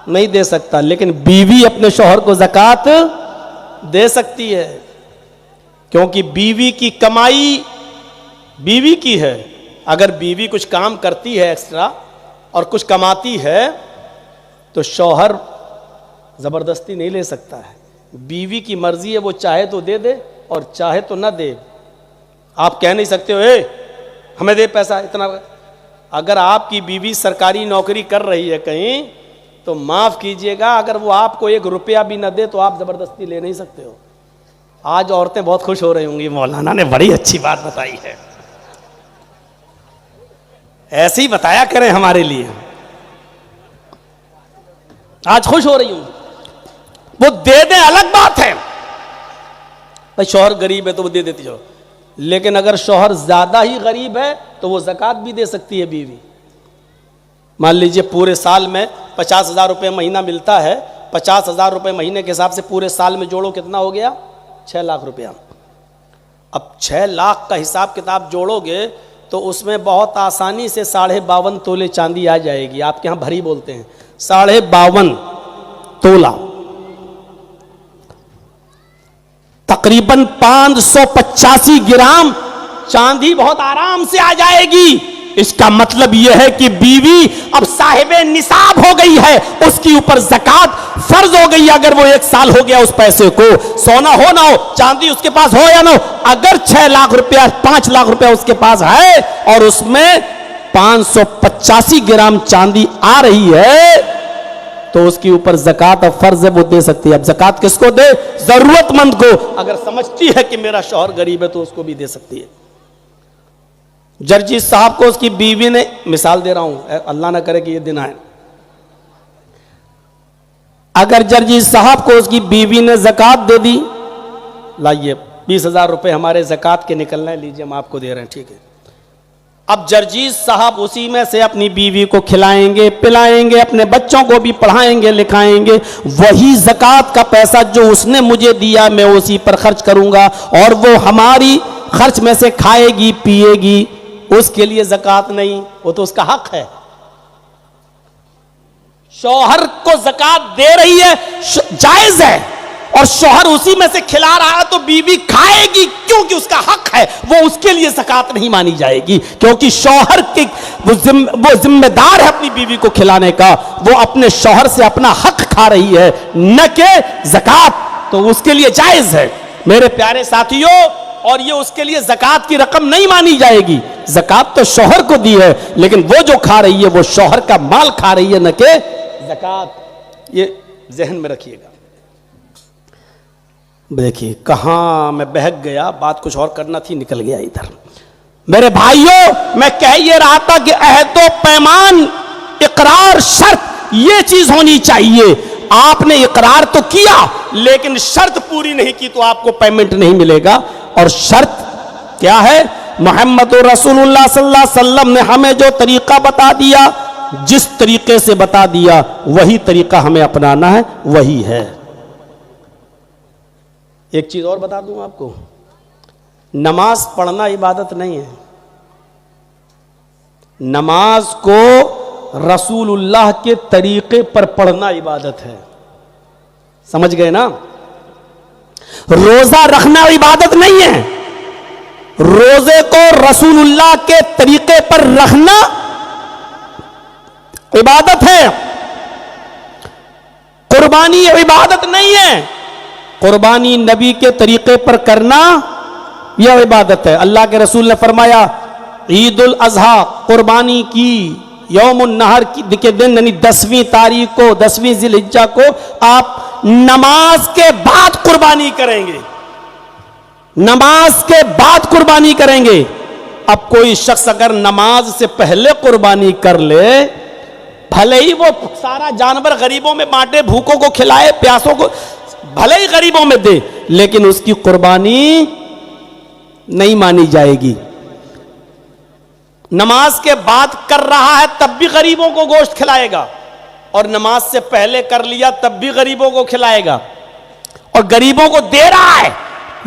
नहीं दे सकता, लेकिन बीवी अपने शौहर को ज़कात दे सकती है, क्योंकि बीवी की कमाई बीवी की है। अगर बीवी कुछ काम करती है एक्स्ट्रा और कुछ कमाती है तो शौहर ज़बरदस्ती नहीं ले सकता है। बीवी की मर्जी है, वो चाहे तो दे दे और चाहे तो ना दे। आप कह नहीं सकते हो ए हमें दे पैसा इतना। अगर आपकी बीवी सरकारी नौकरी कर रही है कहीं, तो माफ कीजिएगा, अगर वो आपको 1 रुपया भी ना दे तो आप जबरदस्ती ले नहीं सकते हो। आज औरतें बहुत खुश हो रही होंगी, मौलाना ने बड़ी अच्छी बात बताई है, ऐसे ही बताया करें हमारे लिए। आज खुश हो रही होंगी, वो दे दे अलग बात है, भाई शौहर गरीब है तो वो दे देती हो, लेकिन अगर शौहर ज्यादा ही गरीब है तो वो ज़कात भी दे सकती है बीवी। मान लीजिए पूरे साल में 50,000 रुपये महीना मिलता है, 50,000 रुपये महीने के हिसाब से पूरे साल में जोड़ो, कितना हो गया, 6 लाख रुपया। अब 6 लाख का हिसाब किताब जोड़ोगे तो उसमें बहुत आसानी से 52.5 तोले चांदी आ जाएगी। आपके यहाँ भरी बोलते हैं, 52.5 तोला, तकरीबन 585 ग्राम चांदी बहुत आराम से आ जाएगी। इसका मतलब यह है कि बीवी अब साहिबे निसाब हो गई है, उसके ऊपर ज़कात फर्ज हो गई। अगर वो 1 साल हो गया उस पैसे को, सोना हो ना हो, चांदी उसके पास हो या ना हो, अगर 6 लाख रुपया 5 लाख रुपया उसके पास है और उसमें 585 ग्राम चांदी आ रही है, तो उसके ऊपर ज़कात अब फर्ज है, वो दे सकती है। अब ज़कात किसको दे, जरूरतमंद को। अगर समझती है कि मेरा शौहर गरीब है तो उसको भी दे सकती है। जर्जी साहब को उसकी बीवी ने, मिसाल दे रहा हूं, अल्लाह ना करे कि ये दिन आए, अगर जर्जी साहब को उसकी बीवी ने ज़कात दे दी, लाइए 20,000 रुपए हमारे ज़कात के निकलना है, लीजिए हम आपको दे रहे हैं, ठीक है। अब जर्जीज साहब उसी में से अपनी बीवी को खिलाएंगे पिलाएंगे, अपने बच्चों को भी पढ़ाएंगे लिखाएंगे, वही ज़कात का पैसा जो उसने मुझे दिया मैं उसी पर खर्च करूंगा, और वो हमारी खर्च में से खाएगी पिएगी, उसके लिए ज़कात नहीं, वो तो उसका हक है। शौहर को ज़कात दे रही है, जायज है, और शौहर उसी में से खिला रहा है तो बीवी खाएगी, क्योंकि उसका हक है, वो उसके लिए ज़कात नहीं मानी जाएगी, क्योंकि शौहर के वो जिम्मेदार है अपनी बीवी को खिलाने का, वो अपने शौहर से अपना हक खा रही है, न कि ज़कात, तो उसके लिए जायज है मेरे प्यारे साथियों। और ये उसके लिए ज़कात की रकम नहीं मानी जाएगी। ज़कात तो शौहर को दी है, लेकिन वो जो खा रही है वो शौहर का माल खा रही है, न कि ज़कात। ये जहन में रखिएगा। देखिए कहां मैं बहक गया, बात कुछ और करना थी, निकल गया इधर। मेरे भाइयों, मैं कह ये रहा था कि अहद व पैमान, इकरार, शर्त, ये चीज होनी चाहिए। आपने इकरार तो किया लेकिन शर्त पूरी नहीं की तो आपको पेमेंट नहीं मिलेगा। और शर्त क्या है? मोहम्मद रसूलुल्लाह सल्लल्लाहु अलैहि वसल्लम ने हमें जो तरीका बता दिया, जिस तरीके से बता दिया वही तरीका हमें अपनाना है, वही है। एक चीज और बता दूं आपको, नमाज पढ़ना इबादत नहीं है। नमाज को रसूलुल्लाह के तरीके पर पढ़ना इबादत है। समझ गए ना? रोजा रखना इबादत नहीं है, रोजे को रसूलुल्लाह के तरीके पर रखना इबादत है। कुर्बानी इबादत नहीं है, कुर्बानी नबी के तरीके पर करना यह इबादत है। अल्लाह के रसूल ने फरमाया ईद उल अजहा कुर्बानी की यौमुन नहर के दिन यानी 10वीं तारीख को 10वीं जिलहिज्जा को आप नमाज के बाद कुर्बानी करेंगे, नमाज के बाद कुर्बानी करेंगे। अब कोई शख्स अगर नमाज से पहले कुर्बानी कर ले, भले ही वो सारा जानवर गरीबों में बांटे, भूखों को खिलाए, प्यासों को भले ही गरीबों में दे, लेकिन उसकी कुर्बानी नहीं मानी जाएगी। नमाज के बाद कर रहा है तब भी गरीबों को गोश्त खिलाएगा, और नमाज से पहले कर लिया तब भी गरीबों को खिलाएगा, और गरीबों को दे रहा है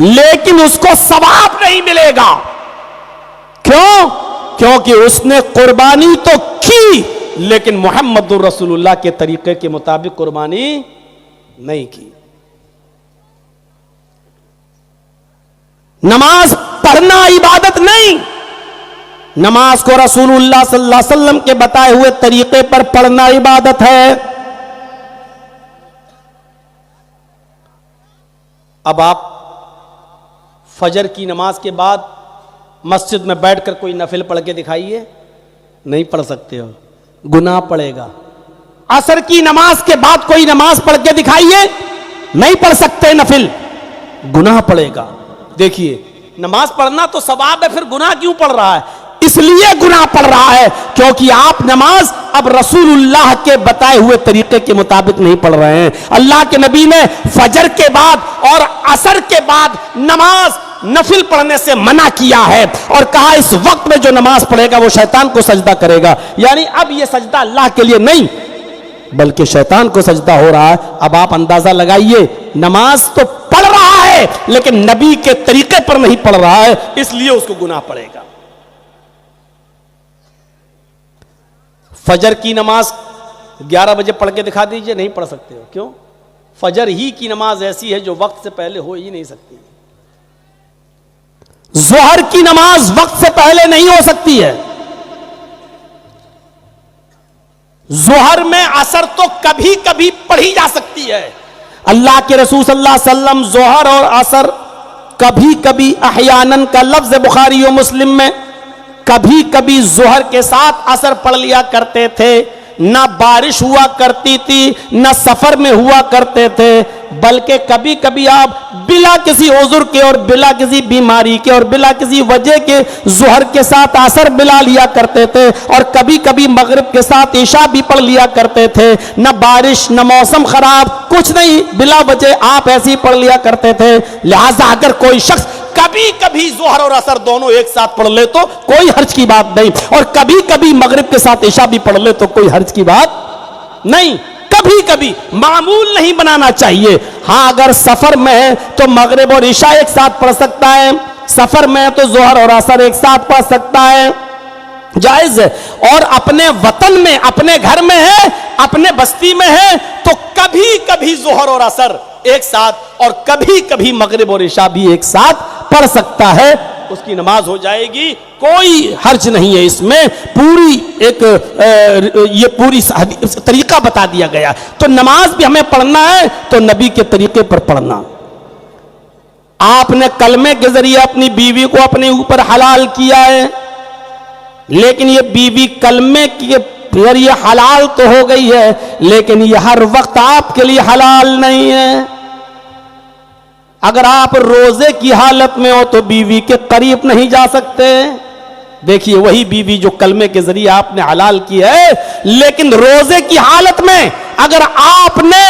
लेकिन उसको सवाब नहीं मिलेगा। क्यों? क्योंकि उसने कुर्बानी तो की लेकिन मुहम्मदुर रसूलुल्लाह के तरीके के मुताबिक कुर्बानी नहीं की। नमाज पढ़ना इबादत नहीं, नमाज को रसूलुल्लाह सल्लल्लाहु अलैहि वसल्लम के बताए हुए तरीके पर पढ़ना इबादत है। अब आप फजर की नमाज के बाद मस्जिद में बैठकर कोई नफिल पढ़ के दिखाइए, नहीं पढ़ सकते हो, गुनाह पड़ेगा। असर की नमाज के बाद कोई नमाज पढ़ के दिखाइए, नहीं पढ़ सकते नफिल, गुनाह पड़ेगा। देखिए नमाज पढ़ना तो सवाब है, फिर गुनाह क्यों पड़ रहा है? इसलिए गुनाह पड़ रहा है क्योंकि आप नमाज अब रसूलुल्लाह के बताए हुए तरीके के मुताबिक नहीं पढ़ रहे हैं। अल्लाह के नबी ने फजर के बाद और असर के बाद नमाज नफिल पढ़ने से मना किया है और कहा इस वक्त में जो नमाज पढ़ेगा वो शैतान को सजदा करेगा। यानी अब ये सजदा अल्लाह के लिए नहीं बल्कि शैतान को सजदा हो रहा है। अब आप अंदाजा लगाइए, नमाज तो पढ़ रहा है लेकिन नबी के तरीके पर नहीं पढ़ रहा है, इसलिए उसको गुनाह पड़ेगा। फजर की नमाज 11 बजे पढ़ के दिखा दीजिए, नहीं पढ़ सकते हो। क्यों? फजर ही की नमाज ऐसी है जो वक्त से पहले हो ही नहीं सकती। जोहर की नमाज वक्त से पहले नहीं हो सकती है। जोहर में असर तो कभी कभी पढ़ी जा सकती है। अल्लाह के रसूल सल्लल्लाहु अलैहि वसल्लम जोहर और असर कभी कभी अहयानन का लफ्ज बुखारी और मुस्लिम में कभी कभी जोहर के साथ असर पढ़ लिया करते थे। ना बारिश हुआ करती थी, ना सफर में हुआ करते थे, बल्कि कभी कभी आप बिला किसी उज़्र के और बिला किसी बीमारी के और बिला किसी वजह के जोहर के साथ असर मिला लिया करते थे, और कभी कभी मगरिब के साथ ईशा भी पढ़ लिया करते थे। न बारिश न मौसम खराब, कुछ नहीं, बिला वजह आप ऐसे ही पढ़ लिया करते थे। लिहाजा अगर कोई शख्स कभी कभी जोहर और असर दोनों एक साथ पढ़ ले तो कोई हर्ज की बात नहीं, और कभी कभी मगरिब के साथ ईशा भी पढ़ ले तो कोई हर्ज की बात नहीं। कभी कभी मामूल नहीं बनाना चाहिए। हां, अगर सफर में है तो मगरिब और ईशा एक साथ पढ़ सकता है, सफर में है तो जोहर और असर एक साथ पढ़ सकता है, जायज है। और अपने वतन में, अपने घर में है, अपने बस्ती में है तो कभी कभी जोहर और असर एक साथ, और कभी कभी मगरिब और ईशा भी एक साथ पढ़ सकता है, उसकी नमाज हो जाएगी, कोई हर्ज नहीं है इसमें। पूरी एक ये पूरी तरीका बता दिया गया। तो नमाज भी हमें पढ़ना है तो नबी के तरीके पर पढ़ना। आपने कलमे के जरिए अपनी बीवी को अपने ऊपर हलाल किया है, लेकिन ये बीवी कलमे के जरिए हलाल तो हो गई है, लेकिन ये हर वक्त आपके लिए हलाल नहीं है। अगर आप रोजे की हालत में हो तो बीवी के करीब नहीं जा सकते। देखिए, वही बीवी जो कलमे के जरिए आपने हलाल की है, लेकिन रोजे की हालत में अगर आपने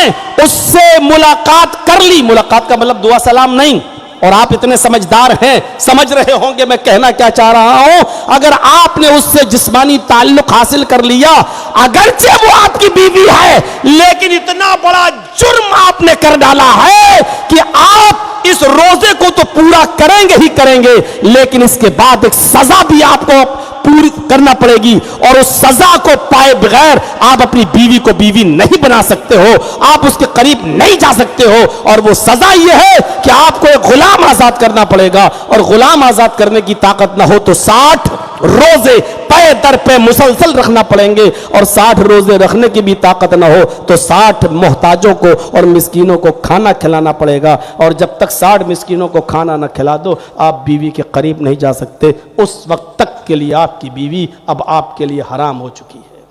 उससे मुलाकात कर ली, मुलाकात का मतलब दुआ सलाम नहीं, और आप इतने समझदार हैं, समझ रहे होंगे मैं कहना क्या चाह रहा हूं, अगर आपने उससे जिस्मानी ताल्लुक हासिल कर लिया, अगरचे वो आपकी बीवी है, लेकिन इतना बड़ा जुर्म आपने कर डाला है कि आप इस रोजे को तो पूरा करेंगे ही करेंगे, लेकिन इसके बाद एक सजा भी आपको पूरी करना पड़ेगी, और उस सजा को पाए बगैर आप अपनी बीवी को बीवी नहीं बना सकते हो, आप उसके करीब नहीं जा सकते हो। और वो सजा यह है कि आपको एक गुलाम आजाद करना पड़ेगा, और गुलाम आजाद करने की ताकत ना हो तो 60 रोजे पे दर पे मुसलसल रखना पड़ेंगे, और 60 रोजे रखने की भी ताकत ना हो तो 60 मोहताजों को और मिस्कीनों को खाना खिलाना पड़ेगा, और जब तक 60 मिस्कीनों को खाना ना खिला दो आप बीवी के करीब नहीं जा सकते। उस वक्त तक के लिए आपकी बीवी अब आपके लिए हराम हो चुकी है।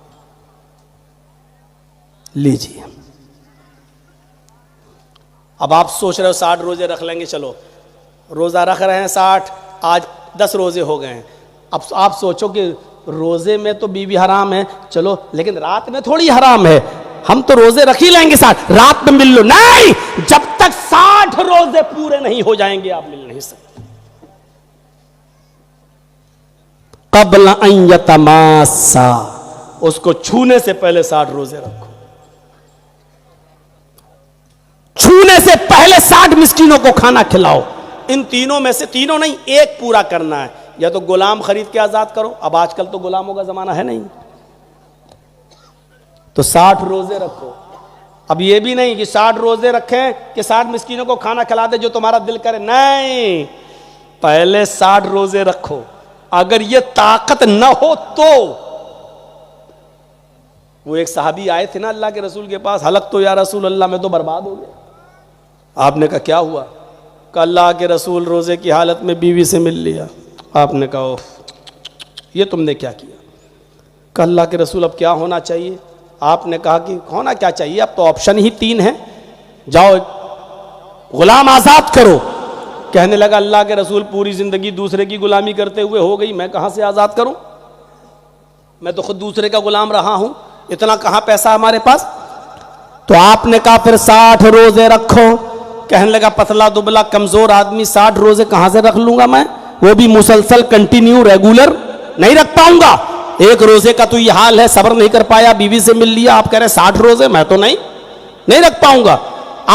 लीजिए, अब आप सोच रहे हो 60 रोजे रख लेंगे, चलो रोजा रख रहे हैं 60, आज 10 रोजे हो गए हैं, अब आप सोचो कि रोजे में तो बीवी हराम है, चलो लेकिन रात में थोड़ी हराम है, हम तो रोजे रख ही लेंगे 60, रात में मिल लो, नहीं, जब तक 60 रोजे पूरे नहीं हो जाएंगे आप मिल नहीं सकते। क़ब्ल अन यतमास्सा, उसको छूने से पहले 60 रोजे रखो, छूने से पहले 60 मिस्कीनों को खाना खिलाओ। इन तीनों में से, तीनों नहीं, एक पूरा करना है, या तो गुलाम खरीद के आजाद करो, अब आजकल तो गुलामों का जमाना है नहीं, तो 60 रोजे रखो। अब ये भी नहीं कि 60 रोजे रखें कि 60 मिस्कीनों को खाना खिला दे जो तुम्हारा दिल करे, नहीं, पहले 60 रोजे रखो, अगर ये ताकत न हो तो। वो एक सहाबी आए थे ना अल्लाह के रसूल के पास, हलक तो या रसूल अल्लाह मैं तो बर्बाद हो गया। आपने कहा क्या हुआ? कहा अल्लाह के रसूल रोजे की हालत में बीवी से मिल लिया। आपने कहा ये तुमने क्या किया? कहा अल्लाह के रसूल अब क्या होना चाहिए? आपने कहा कि होना क्या चाहिए, अब तो ऑप्शन ही 3 है, जाओ गुलाम आजाद करो। कहने लगा अल्लाह के रसूल पूरी जिंदगी दूसरे की गुलामी करते हुए हो गई, मैं कहां से आजाद करूं, मैं तो खुद दूसरे का गुलाम रहा हूं, इतना कहां पैसा हमारे पास। तो आपने कहा फिर 60 रोजे रखो। कहने लगा पतला दुबला कमजोर आदमी 60 रोजे कहां से रख लूंगा मैं, वो भी मुसलसल कंटिन्यू रेगुलर नहीं रख पाऊंगा। एक रोजे का तो ये हाल है, सब्र नहीं कर पाया, बीवी से मिल लिया, आप कह रहे 60 रोजे, मैं तो नहीं रख पाऊंगा।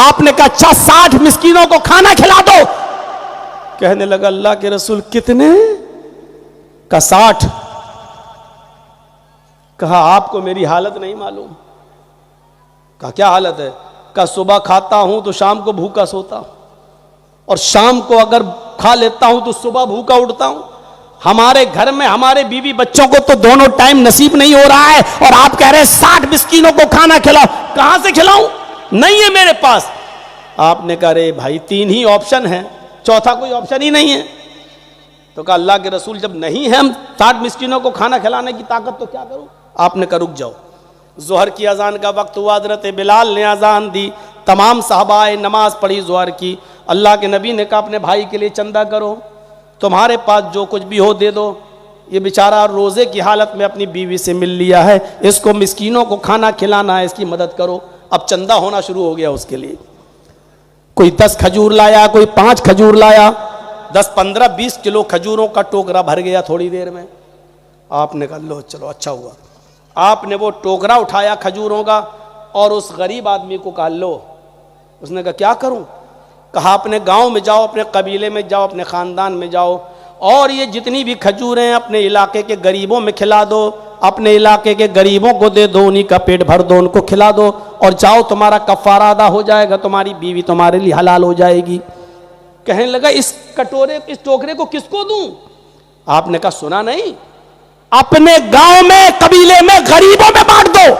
आपने कहा अच्छा 60 मिस्कीनों को खाना खिला दो। कहने लगा अल्लाह के रसूल कितने? का 60। कहा आपको मेरी हालत नहीं मालूम। कहा क्या हालत है? कहा सुबह खाता हूं तो शाम को भूखा सोता हूं, और शाम को अगर खा लेता हूं तो सुबह भूखा उठता हूं। हमारे घर में हमारे बीवी बच्चों को तो दोनों टाइम नसीब नहीं हो रहा है, और आप कह रहे हैं 60 मिस्कीनों को खाना खिलाओ। कहां से खिलाऊं, नहीं है मेरे पास। आपने कहा रे भाई 3 ही ऑप्शन है, चौथा कोई ऑप्शन ही नहीं है। तो कहा अल्लाह के रसूल जब नहीं है हम 60 मिस्कीनों को खाना खिलाने की ताकत, तो क्या करूं? आपने कहा रुक जाओ, जोहर की अजान का वक्त हुआ, हज़रत बिलाल ने अजान दी, तमाम साहबाए नमाज पढ़ी जोहर की। अल्लाह के नबी ने कहा अपने भाई के लिए चंदा करो, तुम्हारे पास जो कुछ भी हो दे दो, ये बेचारा रोजे की हालत में अपनी बीवी से मिल लिया है, इसको मिस्कीनों को खाना खिलाना है, इसकी मदद करो। अब चंदा होना शुरू हो गया उसके लिए। कोई 10 खजूर लाया, कोई 5 खजूर लाया, 10, 15, 20 किलो खजूरों का टोकरा भर गया थोड़ी देर में। आपने कहा लो चलो अच्छा हुआ। आपने वो टोकरा उठाया खजूरों का और उस गरीब आदमी को कहा लो। उसने कहा क्या करूं? कहा अपने गांव में जाओ, अपने कबीले में जाओ, अपने ख़ानदान में जाओ, और ये जितनी भी खजूरें हैं अपने इलाके के गरीबों में खिला दो, अपने इलाके के गरीबों को दे दो, उन्हीं का पेट भर दो, उनको खिला दो, और जाओ तुम्हारा कफ़ारा अदा हो जाएगा, तुम्हारी बीवी तुम्हारे लिए हलाल हो जाएगी। कहने लगा इस टोकरे को किसको दूं? आपने कहा सुना नहीं, अपने गांव में कबीले में गरीबों में बांट दो।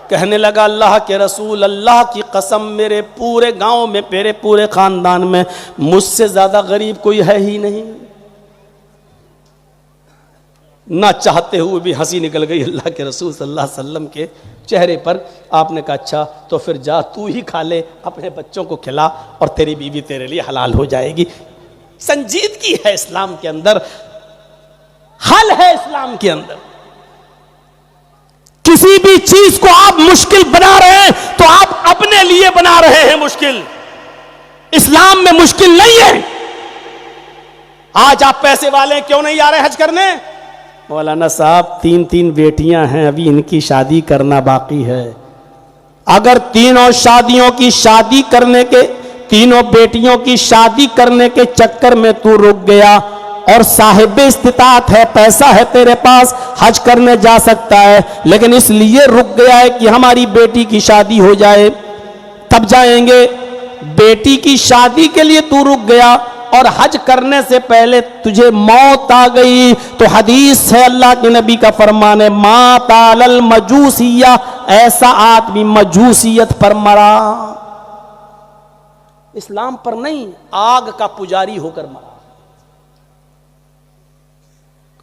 कहने लगा अल्लाह के रसूल अल्लाह की कसम मेरे पूरे गांव में, मेरे पूरे खानदान में मुझसे ज्यादा गरीब कोई है ही नहीं। ना चाहते हुए भी हंसी निकल गई अल्लाह के रसूल सल्लल्लाहु अलैहि वसल्लम के चेहरे पर। आपने कहा अच्छा तो फिर जा तू ही खा ले, अपने बच्चों को खिला, और तेरी बीवी तेरे लिए हलाल हो जाएगी। संजीदगी है इस्लाम के अंदर, हल है इस्लाम के अंदर। किसी भी चीज को आप मुश्किल बना रहे हैं तो आप अपने लिए बना रहे हैं मुश्किल। इस्लाम में मुश्किल नहीं है। आज आप पैसे वाले क्यों नहीं आ रहे हज करने? मौलाना साहब 3 बेटियां हैं, अभी इनकी शादी करना बाकी है। अगर तीनों शादियों की शादी करने के, तीनों बेटियों की शादी करने के चक्कर में तू रुक गया और साहिब इस्तिताअत है, पैसा है तेरे पास, हज करने जा सकता है, लेकिन इसलिए रुक गया है कि हमारी बेटी की शादी हो जाए तब जाएंगे। बेटी की शादी के लिए तू रुक गया और हज करने से पहले तुझे मौत आ गई तो हदीस है, अल्लाह के नबी का फरमान है, माताल मजूसिया, ऐसा आदमी मजूसियत पर मरा, इस्लाम पर नहीं, आग का पुजारी होकर मरा।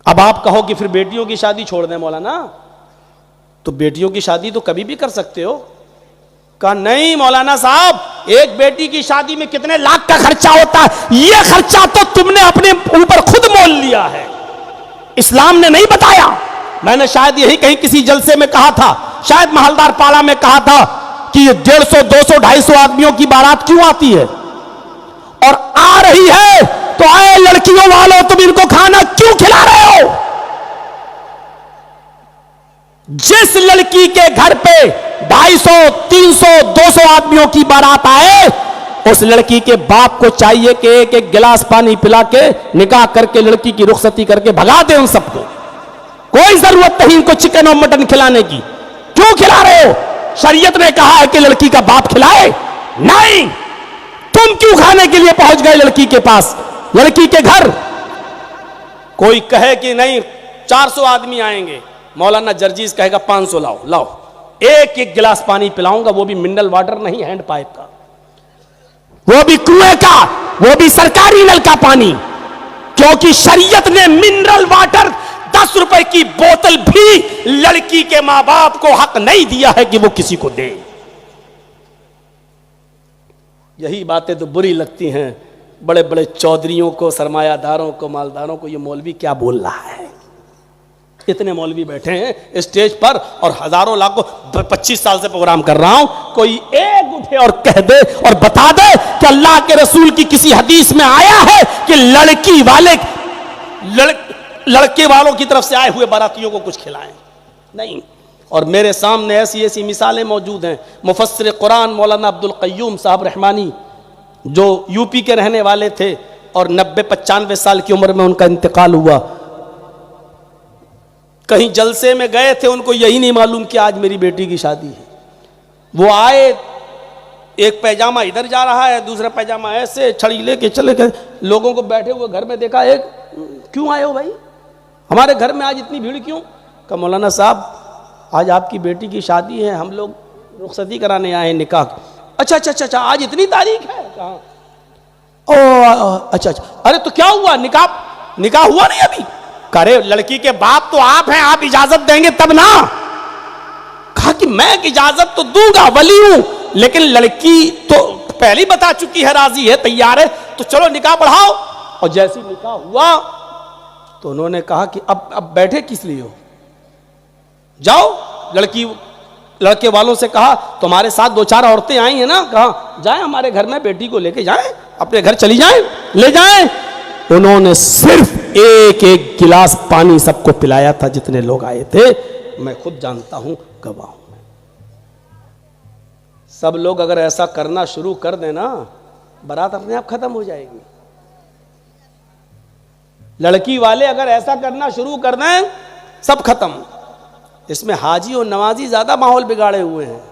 अब आप कहो कि फिर बेटियों की शादी छोड़ दें मौलाना, तो बेटियों की शादी तो कभी भी कर सकते हो। कहा नहीं मौलाना साहब, एक बेटी की शादी में कितने लाख का खर्चा होता है, यह खर्चा तो तुमने अपने ऊपर खुद मोल लिया है, इस्लाम ने नहीं बताया। मैंने शायद यही कहीं किसी जलसे में कहा था, शायद महलदार पाड़ा में कहा था कि ये 150, 200, 250 आदमियों की बारात क्यों आती है और आ रही है तो आए लड़कियों वालों, तुम इनको खाना क्यों खिला रहे हो? जिस लड़की के घर पे 250, 300, 200 आदमियों की बारात आए, उस लड़की के बाप को चाहिए कि एक एक गिलास पानी पिला के निकाह करके लड़की की रुखसती करके भगा दे उन सबको। कोई जरूरत नहीं इनको चिकन और मटन खिलाने की। क्यों खिला रहे हो? शरीयत ने कहा है कि लड़की का बाप खिलाए, नहीं। तुम क्यों खाने के लिए पहुंच गए लड़की के पास, लड़की के घर? कोई कहे कि नहीं 400 आदमी आएंगे, मौलाना जर्जीज कहेगा 500 लाओ लाओ, एक एक गिलास पानी पिलाऊंगा, वो भी मिनरल वाटर नहीं, हैंड पाइप का, वो भी कुएं का, वो भी सरकारी नल का पानी, क्योंकि शरीयत ने मिनरल वाटर 10 रुपए की बोतल भी लड़की के मां बाप को हक नहीं दिया है कि वो किसी को दे। यही बातें तो बुरी लगती हैं बड़े बड़े चौधरियों को, सरमायादारों को, मालदारों को। ये मौलवी क्या बोल रहा है? इतने मौलवी बैठे हैं स्टेज पर और हजारों लाखों, 25 साल से प्रोग्राम कर रहा हूं, कोई एक उठे और कह दे और बता दे कि अल्लाह के रसूल की किसी हदीस में आया है कि लड़की वाले लड़के वालों की तरफ से आए हुए बारातियों को कुछ खिलाएं? नहीं। और मेरे सामने ऐसी ऐसी मिसालें मौजूद हैं। मुफस्सिर कुरान मौलाना अब्दुल क़य्यूम साहब रहमानी, जो यूपी के रहने वाले थे और 90-95 साल की उम्र में उनका इंतकाल हुआ, कहीं जलसे में गए थे, उनको यही नहीं मालूम कि आज मेरी बेटी की शादी है। वो आए, एक पैजामा इधर जा रहा है, दूसरा पैजामा ऐसे, छड़ी लेके चले गए, लोगों को बैठे हुए घर में देखा, एक क्यों आए हो भाई, हमारे घर में आज इतनी भीड़ क्यों? कहा मौलाना साहब आज आपकी बेटी की शादी है, हम लोग रुखसती कराने आए हैं, निकाह। अच्छा अच्छा अच्छा, आज इतनी तारीख है? कहा ओ अच्छा अच्छा, अरे तो क्या हुआ, निकाह हुआ नहीं अभी? करे लड़की के बाप तो आप हैं, आप इजाजत देंगे तब ना। कहा कि मैं इजाजत तो दूंगा, वली हूं, लेकिन लड़की तो पहले ही बता चुकी है, राजी है, तैयार है, तो चलो निकाह बढ़ाओ। और जैसे निकाह हुआ तो उन्होंने कहा कि अब बैठे किस लिए हो, जाओ। लड़के वालों से कहा तुम्हारे साथ 2-4 औरतें आई हैं ना, कहा जाए हमारे घर में बेटी को लेके जाएं, अपने घर चली जाएं, ले जाएं। उन्होंने सिर्फ एक एक गिलास पानी सबको पिलाया था जितने लोग आए थे, मैं खुद जानता हूं, गवाह हूं। सब लोग अगर ऐसा करना शुरू कर देना, बारात अपने आप खत्म हो जाएगी। लड़की वाले अगर ऐसा करना शुरू कर दें, सब खत्म। इसमें हाजी और नवाजी ज्यादा माहौल बिगाड़े हुए हैं।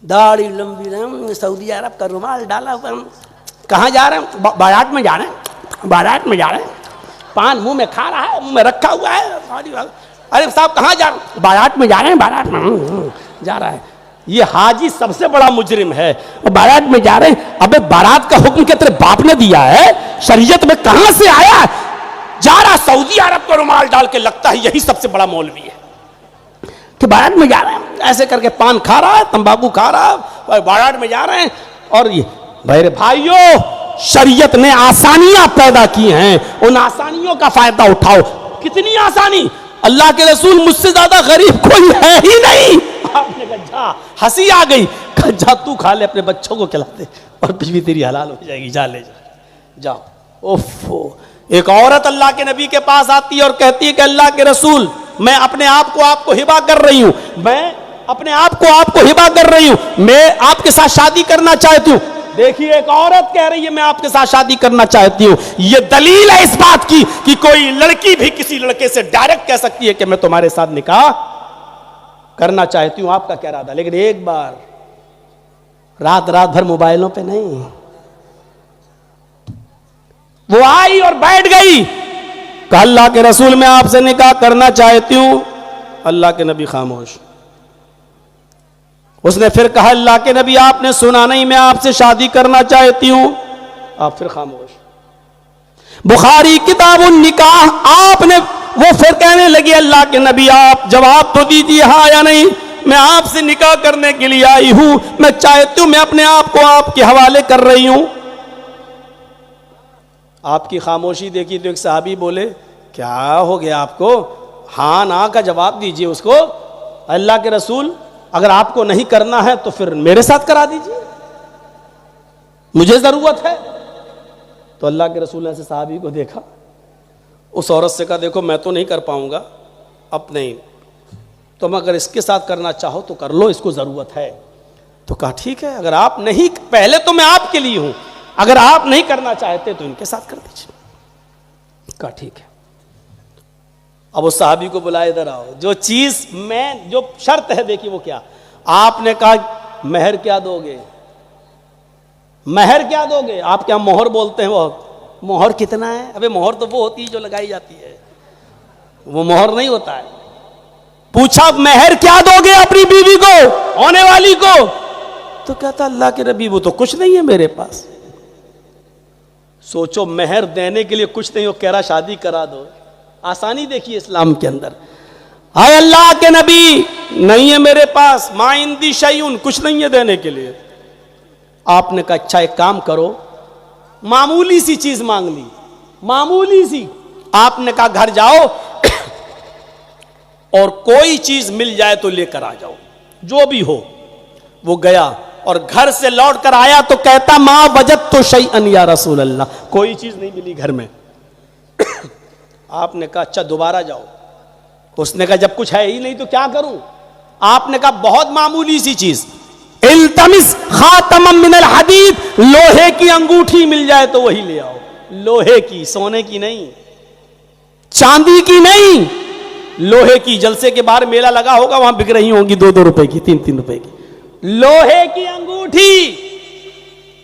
दाढ़ी लंबी, सऊदी अरब का रुमाल डाला हुआ, कहाँ जा रहे हैं? बारात में जा रहे हैं, बारात में जा रहे हैं, पान मुंह में खा रहा है, मुंह में रखा हुआ है। अरे साहब कहाँ जा रहे हैं? बारात में जा रहे हैं, बारात में जा रहा है। ये हाजी सबसे बड़ा मुजरिम है, और बारात में जा रहे हैं। अबे बारात का हुक्म क्या तेरे बाप ने दिया है? शरीयत में कहां से आया? जा रहा सऊदी अरब को रुमाल डाल के, लगता है यही सबसे बड़ा मौलवी है कि बारात में जा रहे हैं, ऐसे करके पान खा रहा है, तंबाकू खा रहा है, बारात में जा रहे हैं। और ये मेरे भाइयों, शरीयत ने आसानियां पैदा की हैं, उन आसानियों का फायदा उठाओ। कितनी आसानी? अल्लाह के रसूल मुझसे ज्यादा गरीब कोई है ही नहीं। आपने कहा जा, हंसी आ गई, कहा जा तू खा ले, अपने बच्चों को खिला दे और बीवी तेरी हलाल हो जाएगी, जा ले जा। ओफो, एक औरत अल्लाह के नबी के पास आती है और कहती है कि अल्लाह के रसूल, मैं अपने आप को आपको हिबा कर रही हूं, मैं अपने आप को आपको हिबा कर रही हूं, मैं आपके साथ शादी करना चाहती हूं। देखिए, एक औरत कह रही है मैं आपके साथ शादी करना चाहती हूं। यह दलील है इस बात की कि कोई लड़की भी किसी लड़के से डायरेक्ट कह सकती है कि मैं तुम्हारे साथ निकाह करना चाहती हूं, आपका क्या इरादा। लेकिन एक बार रात रात भर मोबाइलों पे नहीं, वो आई और बैठ गई, कहा अल्लाह के रसूल मैं आपसे निकाह करना चाहती हूं। अल्लाह के नबी खामोश। उसने फिर कहा अल्लाह के नबी आपने सुना नहीं मैं आपसे शादी करना चाहती हूं। आप फिर खामोश। बुखारी किताबुन निकाह, आपने, वो फिर कहने लगी अल्लाह के नबी आप जवाब तो दीजिए हाँ या नहीं, मैं आपसे निकाह करने के लिए आई हूं, मैं चाहती हूं, मैं अपने आप को आपके हवाले कर रही हूं। आपकी खामोशी देखी तो एक साहबी बोले क्या हो गया आपको, हाँ ना का जवाब दीजिए उसको। अल्लाह के रसूल अगर आपको नहीं करना है तो फिर मेरे साथ करा दीजिए, मुझे जरूरत है। तो अल्लाह के रसूल ने ऐसे साहबी को देखा, उस औरत से कहा देखो मैं तो नहीं कर पाऊंगा अब नहीं, तुम अगर इसके साथ करना चाहो तो कर लो, इसको जरूरत है। तो कहा ठीक है, अगर आप नहीं, पहले तो मैं आपके लिए हूं, अगर आप नहीं करना चाहते तो इनके साथ कर दीजिए। कहा ठीक है। अब उस साहबी को बुलाए, इधर आओ, जो चीज में जो शर्त है देखिए वो क्या। आपने कहा महर क्या दोगे, महर क्या दोगे, आप क्या मोहर बोलते हैं, वो मोहर कितना है, अबे मोहर तो वो होती है जो लगाई जाती है, वो मोहर नहीं होता है। पूछा महर क्या दोगे अपनी बीवी को, होने वाली को, तो कहता अल्लाह के नबी वो तो कुछ नहीं है मेरे पास। सोचो, महर देने के लिए कुछ नहीं हो, कह रहा शादी करा दो। आसानी देखिए इस्लाम के अंदर। हाय अल्लाह के नबी नहीं है मेरे पास, मा इंदी शैउन, कुछ नहीं है देने के लिए। आपने कहा अच्छा एक काम करो, मामूली सी चीज मांग ली, मामूली सी। आपने कहा घर जाओ और कोई चीज मिल जाए तो लेकर आ जाओ, जो भी हो। वो गया और घर से लौट कर आया तो कहता मां वजद तो शैअन या रसूल अल्लाह, कोई चीज नहीं मिली घर में। आपने कहा अच्छा दोबारा जाओ। उसने कहा जब कुछ है ही नहीं तो क्या करूं। आपने कहा बहुत मामूली सी चीज, इल्तमिस खातमम मिनल हदीद, लोहे की अंगूठी मिल जाए तो वही ले आओ, लोहे की, सोने की नहीं, चांदी की नहीं, लोहे की। जलसे के बाहर मेला लगा होगा, वहां बिक रही होंगी 2-2 रुपए की, 3-3 रुपए की, लोहे की अंगूठी,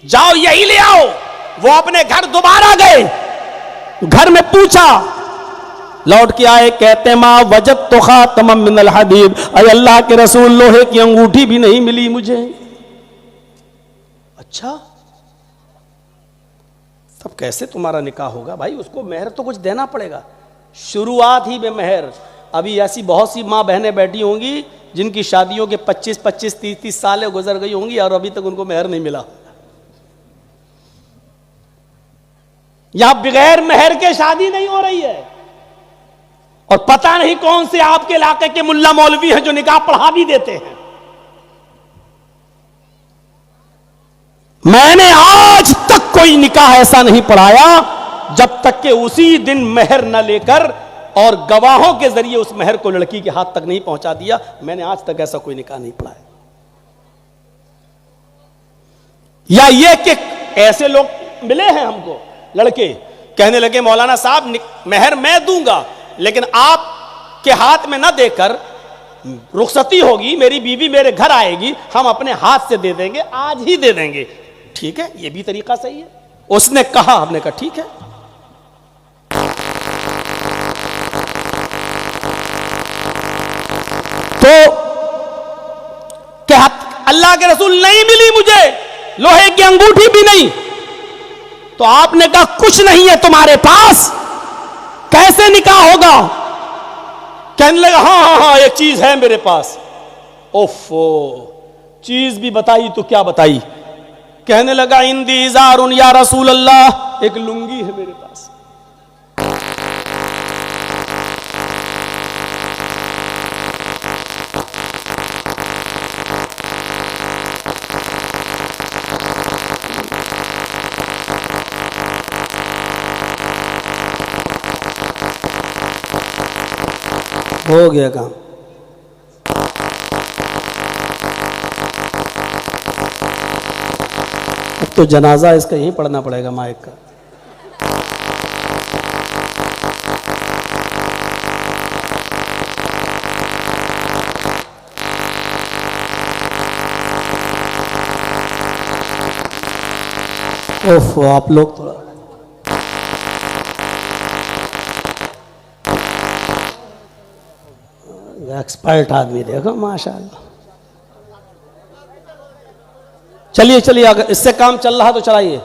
जाओ यही ले आओ। वो अपने घर दोबारा गए, घर में पूछा, लौट के आए, कहते मां वजद तो खातमम मिनल हदीद, अरे अल्लाह के रसूल लोहे की अंगूठी भी नहीं मिली मुझे। अच्छा, तब कैसे तुम्हारा निकाह होगा भाई, उसको मेहर तो कुछ देना पड़ेगा, शुरुआत ही में मेहर। अभी ऐसी बहुत सी मां बहनें बैठी होंगी जिनकी शादियों के 25-25, 30-30 सालें गुजर गई होंगी और अभी तक उनको मेहर नहीं मिला। यहां बगैर मेहर के शादी नहीं हो रही है, और पता नहीं कौन से आपके इलाके के मुल्ला मौलवी हैं जो निकाह पढ़ा भी देते हैं। मैंने आज तक कोई निकाह ऐसा नहीं पढ़ाया जब तक कि उसी दिन मेहर न लेकर और गवाहों के जरिए उस मेहर को लड़की के हाथ तक नहीं पहुंचा दिया। मैंने आज तक ऐसा कोई निकाह नहीं पढ़ाया। या ये कि ऐसे लोग मिले हैं हमको, लड़के कहने लगे मौलाना साहब मेहर मैं दूंगा, लेकिन आप के हाथ में ना देकर रुखसती होगी, मेरी बीवी मेरे घर आएगी, हम अपने हाथ से दे देंगे, आज ही दे देंगे। ठीक है, ये भी तरीका सही है। उसने कहा, हमने कहा ठीक है। तो क्या अल्लाह के रसूल नहीं मिली मुझे, लोहे की अंगूठी भी नहीं। तो आपने कहा कुछ नहीं है तुम्हारे पास, कैसे निकाह होगा। कहने लगा हाँ एक चीज है मेरे पास। ओफो, चीज भी बताई तो क्या बताई। कहने लगा इंदी इज़ारुन या रसूल अल्लाह, एक लुंगी है मेरे पास। हो गया काम। अब तो जनाजा इसका यहीं पढ़ना पड़ेगा माइक का। ओफ, आप लोग थोड़ा एक्सपर्ट आदमी देखो माशाल्लाह। चलिए चलिए, अगर इससे काम चल रहा तो चलाइए।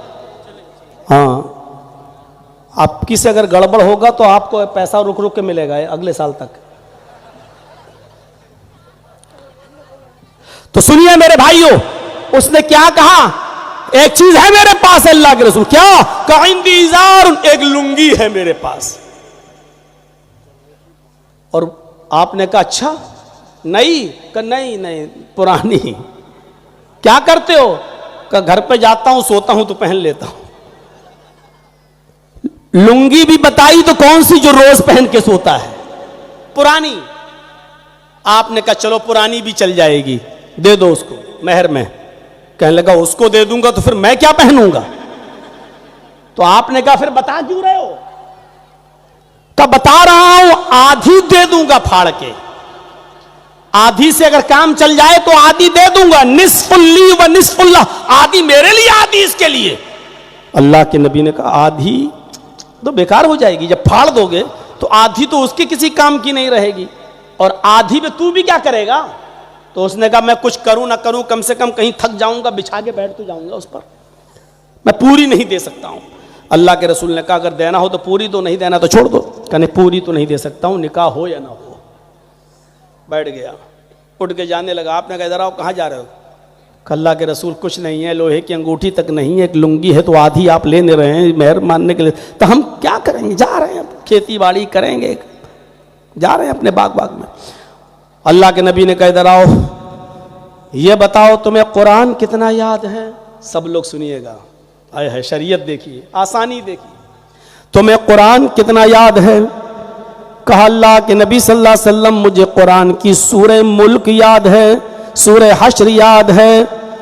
हाँ, आपकी से अगर गड़बड़ होगा तो आपको पैसा रुक रुक के मिलेगा अगले साल तक। तो सुनिए मेरे भाइयों, उसने क्या कहा, एक चीज है मेरे पास अल्लाह के रसूल, क्या काइंदी इजार, एक लुंगी है मेरे पास। और आपने कहा अच्छा नहीं, कहा नहीं नहीं पुरानी। क्या करते हो, कहा घर पे जाता हूं सोता हूं तो पहन लेता हूं। लुंगी भी बताई तो कौन सी जो रोज पहन के सोता है, पुरानी। आपने कहा चलो पुरानी भी चल जाएगी, दे दो उसको मेहर में। कहने लगा उसको दे दूंगा तो फिर मैं क्या पहनूंगा। तो आपने कहा फिर बता क्यों रहे हो, कहा बता रहा हूं आधी दे दूंगा फाड़ के, आधी से अगर काम चल जाए तो आधी दे दूंगा, निस्फुल्ली व निस्फुल्ला, आधी मेरे लिए आधी इसके लिए। अल्लाह के नबी ने कहा आधी तो बेकार हो जाएगी, जब फाड़ दोगे तो आधी तो उसके किसी काम की नहीं रहेगी, और आधी में तू भी क्या करेगा। तो उसने कहा मैं कुछ करूं ना करूं, कम से कम कहीं थक जाऊंगा, बिछा के बैठ तो जाऊंगा उस पर, मैं पूरी नहीं दे सकता हूं। अल्लाह के रसूल ने कहा अगर देना हो तो पूरी, तो नहीं देना तो छोड़ दो। कहने पूरी तो नहीं दे सकता हूं, निकाह हो या ना हो। बैठ गया, उठ के जाने लगा। आपने कहा इधर आओ, कहाँ जा रहे हो। अल्लाह के रसूल कुछ नहीं है, लोहे की अंगूठी तक नहीं है, एक लुंगी है, तो आधी आप लेने रहे हैं मेहर मानने के लिए, तो हम क्या करेंगे, जा रहे हैं खेती बाड़ी करेंगे, जा रहे हैं अपने बाग में। अल्लाह के नबी ने कहा इधर आओ, ये बताओ तुम्हें कुरान कितना याद है। सब लोग सुनिएगा, आए है शरीयत देखिए, आसानी देखिए, तुम्हें कुरान कितना याद है। कहा अल्लाह के नबी सल्लल्लाहु अलैहि वसल्लम मुझे कुरान की सूरह मुल्क याद है, सूरह हश्र याद है,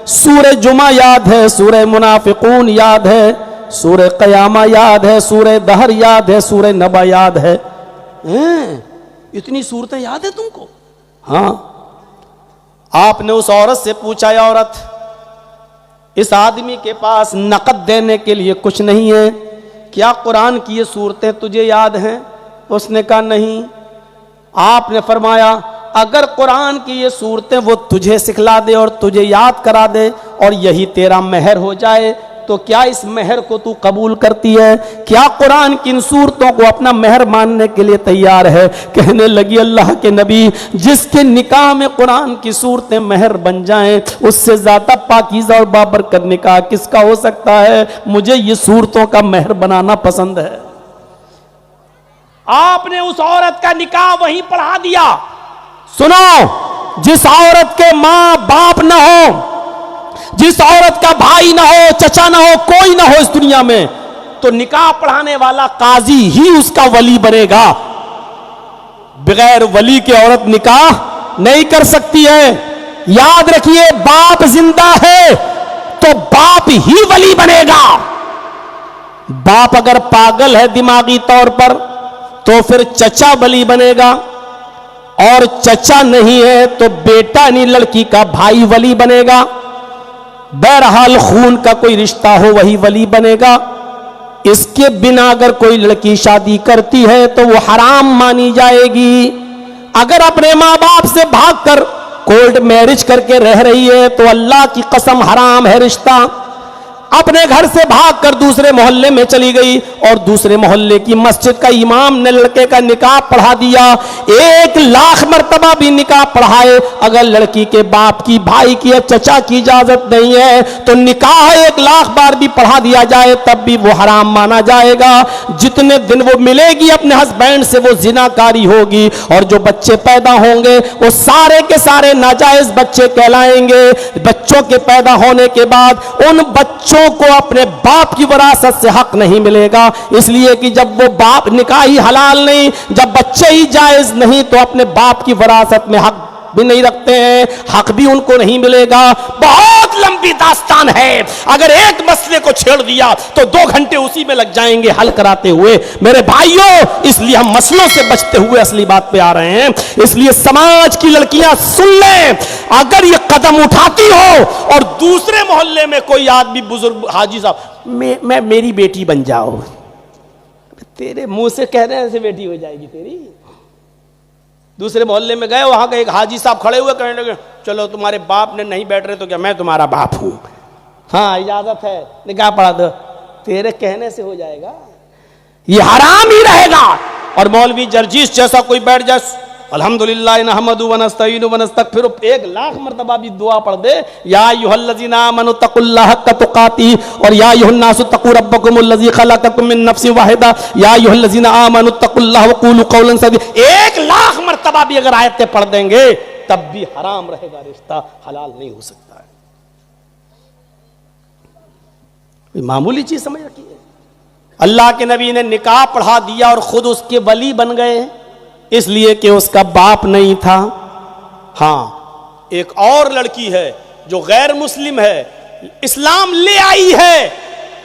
सूरह जुमा याद है, सूरह मुनाफिकून याद है, सूरह क़यामा याद है, सूरह दहर याद है, सूरह नबा याद है। इतनी सूरतें याद है तुमको। हाँ। आपने उस औरत से पूछा, औरत इस आदमी के पास नकद देने के लिए कुछ नहीं है, क्या कुरान की ये सूरतें तुझे याद हैं। उसने कहा नहीं। आपने फरमाया अगर कुरान की ये सूरतें वो तुझे सिखला दे और तुझे याद करा दे और यही तेरा मेहर हो जाए, तो क्या इस मेहर को तू कबूल करती है, क्या कुरान की इन सूरतों को अपना मेहर मानने के लिए तैयार है। कहने लगी अल्लाह के नबी, जिसके निकाह में कुरान की सूरतें मेहर बन जाएं, उससे ज्यादा पाकीज़ा और बाबरकत निकाह किसका हो सकता है। मुझे ये सूरतों का मेहर बनाना पसंद है। आपने उस औरत का निकाह वहीं पढ़ा दिया। सुनो, जिस औरत के मां बाप न हो, जिस औरत का भाई ना हो, चचा ना हो, कोई ना हो इस दुनिया में, तो निकाह पढ़ाने वाला काजी ही उसका वली बनेगा। बगैर वली के औरत निकाह नहीं कर सकती है। याद रखिए, बाप जिंदा है तो बाप ही वली बनेगा। बाप अगर पागल है दिमागी तौर पर तो फिर चचा वली बनेगा, और चचा नहीं है तो बेटा नहीं, लड़की का भाई वली बनेगा। बहरहाल खून का कोई रिश्ता हो वही वली बनेगा। इसके बिना अगर कोई लड़की शादी करती है तो वो हराम मानी जाएगी। अगर अपने माँ बाप से भागकर कोर्ट मैरिज करके रह रही है तो अल्लाह की कसम हराम है रिश्ता। अपने घर से भागकर दूसरे मोहल्ले में चली गई और दूसरे मोहल्ले की मस्जिद का इमाम ने लड़के का निकाह पढ़ा दिया, 1,00,000 मर्तबा भी निकाह पढ़ाए, अगर लड़की के बाप की, भाई की या चचा की इजाजत नहीं है तो निकाह 1,00,000 बार भी पढ़ा दिया जाए तब भी वो हराम माना जाएगा। जितने दिन वो मिलेगी अपने हस्बैंड से वो जिनाकारी होगी, और जो बच्चे पैदा होंगे वो सारे के सारे नाजायज बच्चे कहलाएंगे। बच्चों के पैदा होने के बाद उन बच्चों बच्चों को अपने बाप की विरासत से हक नहीं मिलेगा, इसलिए कि जब वो बाप निकाह ही हलाल नहीं, जब बच्चे ही जायज नहीं, तो अपने बाप की विरासत में हक भी नहीं रखते हैं, हक भी उनको नहीं मिलेगा। बहुत लंबी दास्तान है, अगर एक मसले को छेड़ दिया तो 2 घंटे उसी में लग जाएंगे हल कराते हुए मेरे भाइयों। इसलिए हम मसलों से बचते हुए असली बात पे आ रहे हैं। इसलिए समाज की लड़कियां सुन लें, अगर ये कदम उठाती हो और दूसरे मोहल्ले में कोई आदमी बुजुर्ग हाजी साहब मैं मेरी बेटी बन जाओ, तेरे मुंह से कह रहे हैं ऐसे बेटी हो जाएगी तेरी। दूसरे मोहल्ले में गए, वहां के एक हाजी साहब खड़े हुए, कहने लगे चलो तुम्हारे बाप ने नहीं बैठ रहे तो क्या मैं तुम्हारा बाप हूं, हाँ इजाजत है निकाह पढ़ा दो, तेरे कहने से हो जाएगा, ये हराम ही रहेगा। और मौलवी जर्जीस जैसा कोई बैठ जाए, अल्हम्दुलिल्लाह नहमदु व नस्तईनु व नस्तगफिरु 1,00,000 मरतबा भी दुआ पढ़ दे, या अय्युहल्लज़ीना आमनु तक़ुल्लाह हक़्क़ तुक़ाती, और या अय्युहन्नासु तक़ू रब्बकुमुल्लज़ी ख़लक़कुम मिन नफ़्सिन वाहिदा, या अय्युहल्लज़ीना आमनु तक़ुल्लाह व क़ूलू क़ौलन सदीदा, 1,00,000 मरतबा भी अगर आयतें पढ़ देंगे तब भी हराम रहेगा, रिश्ता हलाल नहीं हो सकता है। मामूली चीज समझ रखिए, अल्लाह के नबी ने निकाह पढ़ा दिया और खुद उसके वली बन गए, इसलिए कि उसका बाप नहीं था। हाँ, एक और लड़की है जो गैर मुस्लिम है, इस्लाम ले आई है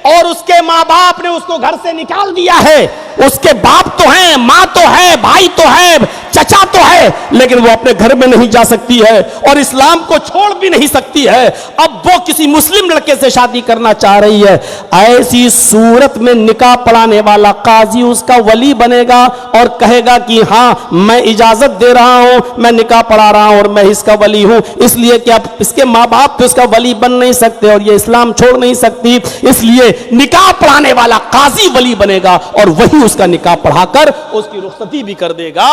और उसके माँ बाप ने उसको घर से निकाल दिया है। उसके बाप तो हैं, माँ तो है, भाई तो है, चचा तो है, लेकिन वो अपने घर में नहीं जा सकती है और इस्लाम को छोड़ भी नहीं सकती है। अब वो किसी मुस्लिम लड़के से शादी करना चाह रही है। ऐसी सूरत में निकाह पढ़ाने वाला काजी उसका वली बनेगा और कहेगा कि हाँ मैं इजाजत दे रहा हूं, मैं निकाह पढ़ा रहा हूं और मैं इसका वली हूं, इसलिए कि अब इसके माँ बाप तो इसका वली बन नहीं सकते और ये इस्लाम छोड़ नहीं सकती, इसलिए निकाह पढ़ाने वाला काजी वली बनेगा और वही उसका निकाह पढ़ाकर उसकी रुखसती भी कर देगा।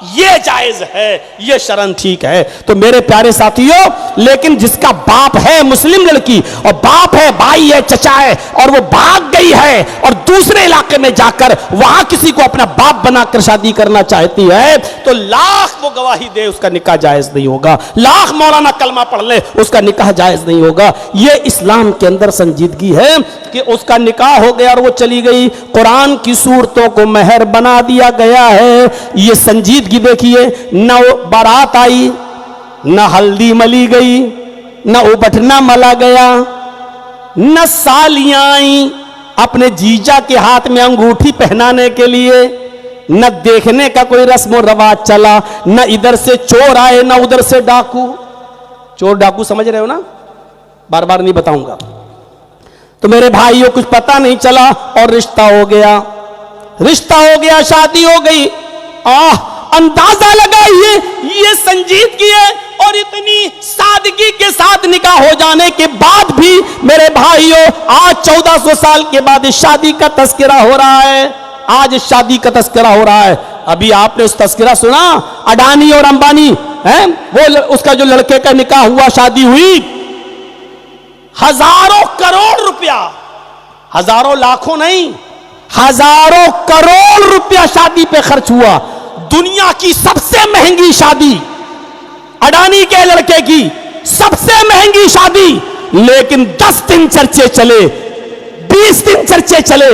ये जायज है, ये शरन ठीक है। तो मेरे प्यारे साथियों, लेकिन जिसका बाप है मुस्लिम लड़की और बाप है, भाई है, चचा है और वो भाग गई है और दूसरे इलाके में जाकर वहां किसी को अपना बाप बनाकर शादी करना चाहती है, तो लाख वो गवाही दे उसका निकाह जायज नहीं होगा, लाख मौलाना कलमा पढ़ ले उसका निकाह जायज नहीं होगा। ये इस्लाम के अंदर संजीदगी है कि उसका निकाह हो गया और वो चली गई, कुरान की सूरतों को मेहर बना दिया गया है। ये संजीदगी देखिए, न बारात आई, न हल्दी मली गई, न उबटना मला गया, न सालियां आई अपने जीजा के हाथ में अंगूठी पहनाने के लिए, न देखने का कोई रस्म रवाज चला, न इधर से चोर आए न उधर से डाकू। चोर डाकू समझ रहे हो ना, बार बार नहीं बताऊंगा। तो मेरे भाइयों कुछ पता नहीं चला और रिश्ता हो गया, रिश्ता हो गया, शादी हो गई। अंदाजा लगाइए ये संजीदगी है और इतनी सादगी के साथ निकाह हो जाने के बाद भी मेरे भाइयों आज 1400 साल के बाद इस शादी का तस्करा हो रहा है। आज इस शादी का तस्करा हो रहा है। अभी आपने उस तस्करा सुना, अडानी और अंबानी हैं, वो उसका जो लड़के का निकाह हुआ, शादी हुई, हजारों करोड़ रुपया, हजारों लाखों नहीं, हजारों करोड़ रुपया शादी पे खर्च हुआ। दुनिया की सबसे महंगी शादी, अडानी के लड़के की सबसे महंगी शादी, लेकिन 10 दिन चर्चे चले, 20 दिन चर्चे चले,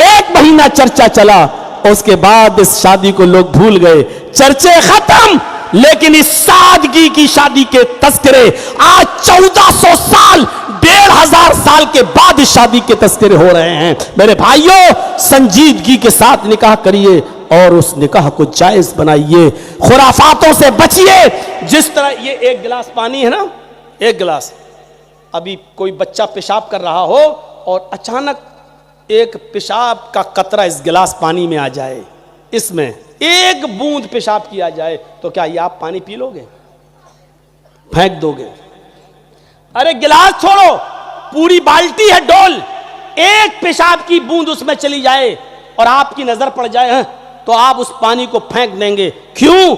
1 महीना चर्चा चला, उसके बाद इस शादी को लोग भूल गए, चर्चे खत्म। लेकिन इस सादगी की शादी के तस्करे आज 1400 साल, 1500 साल के बाद इस शादी के तस्करे हो रहे हैं। मेरे भाइयों, संजीदगी के साथ निकाह करिए और उस निकाह को जायज बनाइए, खुराफातों से बचिए। जिस तरह ये 1 गिलास पानी है ना, 1 गिलास, अभी कोई बच्चा पेशाब कर रहा हो और अचानक एक पेशाब का कतरा इस गिलास पानी में आ जाए, इसमें 1 बूंद पेशाब किया जाए, तो क्या ये आप पानी पी लोगे? फेंक दोगे? अरे गिलास छोड़ो, पूरी बाल्टी है डोल, 1 पेशाब की बूंद उसमें चली जाए और आपकी नजर पड़ जाए तो आप उस पानी को फेंक देंगे। क्यों?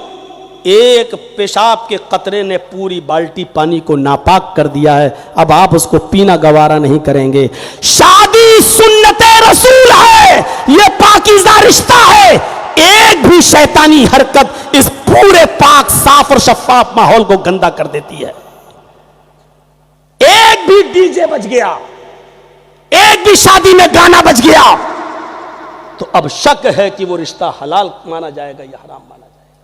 1 पेशाब के कतरे ने पूरी बाल्टी पानी को नापाक कर दिया है। अब आप उसको पीना गवारा नहीं करेंगे। शादी सुन्नते रसूल है, यह पाकीज़ा रिश्ता है। एक भी शैतानी हरकत इस पूरे पाक साफ और शफाफ माहौल को गंदा कर देती है। एक भी डीजे बज गया, एक भी शादी में गाना बज गया तो अब शक है कि वो रिश्ता हलाल माना जाएगा या हराम माना जाएगा।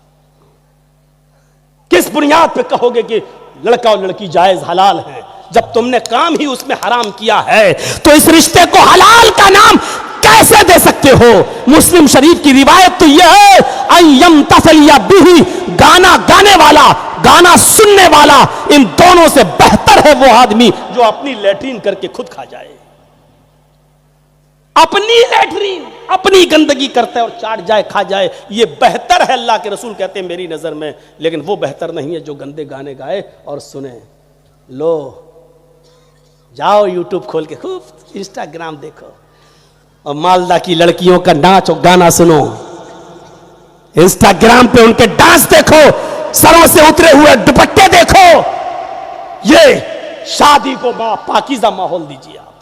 किस बुनियाद पे कहोगे कि लड़का और लड़की जायज हलाल है, जब तुमने काम ही उसमें हराम किया है तो इस रिश्ते को हलाल का नाम कैसे दे सकते हो? मुस्लिम शरीफ की रिवायत तो यह है अय्यम तसलिया बिही, गाना गाने वाला, गाना सुनने वाला, इन दोनों से बेहतर है वो आदमी जो अपनी लैट्रीन करके खुद खा जाए। अपनी लैट्रीन, अपनी गंदगी करता है और चाट जाए, खा जाए, ये बेहतर है। अल्लाह के रसूल कहते हैं मेरी नजर में, लेकिन वो बेहतर नहीं है जो गंदे गाने गाए और सुने। लो जाओ यूट्यूब खोल के खूब इंस्टाग्राम देखो और मालदा की लड़कियों का नाच और गाना सुनो, इंस्टाग्राम पे उनके डांस देखो, सरों से उतरे हुए दुपट्टे देखो। ये शादी को पाकीज़ा माहौल दीजिए आप,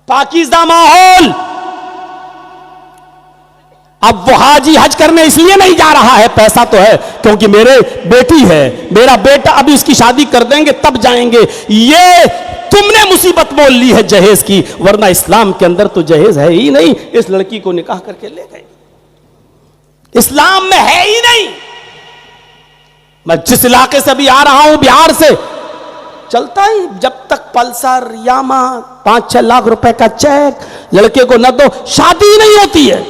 पाकीज़ा माहौल। अब वो हाजी हज करने इसलिए नहीं जा रहा है, पैसा तो है, क्योंकि मेरे बेटी है, मेरा बेटा, अभी इसकी शादी कर देंगे तब जाएंगे। ये तुमने मुसीबत बोल ली है जहेज की, वरना इस्लाम के अंदर तो जहेज है ही नहीं। इस लड़की को निकाह करके ले गए, इस्लाम में है ही नहीं। मैं जिस इलाके से भी आ रहा हूं, बिहार से, चलता ही जब तक पल्सर यामा 5-6 लाख रुपए का चेक लड़के को न दो, शादी नहीं होती है।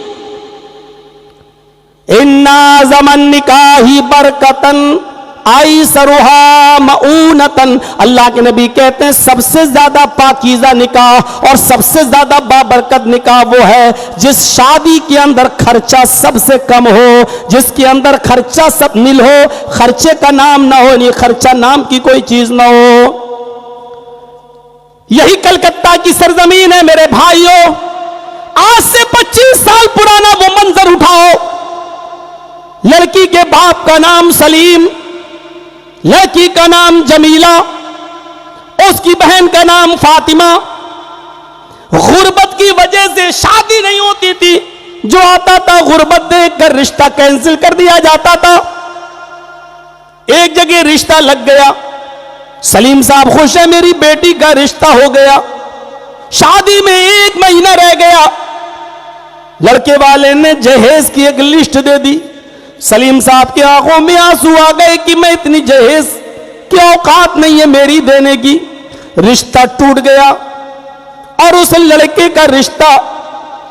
इन्ना ज़मन निकाही बरकतन आई सरुहा मऊनतन, अल्लाह के नबी कहते हैं सबसे ज्यादा पाकीज़ा निकाह और सबसे ज्यादा बाबरकत निकाह वो है जिस शादी के अंदर खर्चा सबसे कम हो, जिसके अंदर खर्चा सब मिल हो, खर्चे का नाम ना हो, नहीं खर्चा नाम की कोई चीज ना हो। यही कलकत्ता की सरजमीन है मेरे भाइयों। आज से 25 साल पुराना वो मंजर उठाओ, लड़की के बाप का नाम सलीम, लड़की का नाम जमीला, उसकी बहन का नाम फातिमा। गुर्बत की वजह से शादी नहीं होती थी, जो आता था गुर्बत देखकर रिश्ता कैंसिल कर दिया जाता था। एक जगह रिश्ता लग गया, सलीम साहब खुश है, मेरी बेटी का रिश्ता हो गया। शादी में 1 महीना रह गया, लड़के वाले ने जहेज की एक लिस्ट दे दी। सलीम साहब की आंखों में आंसू आ गए कि मैं इतनी जहेज की औकात नहीं है मेरी देने की। रिश्ता टूट गया और उस लड़के का रिश्ता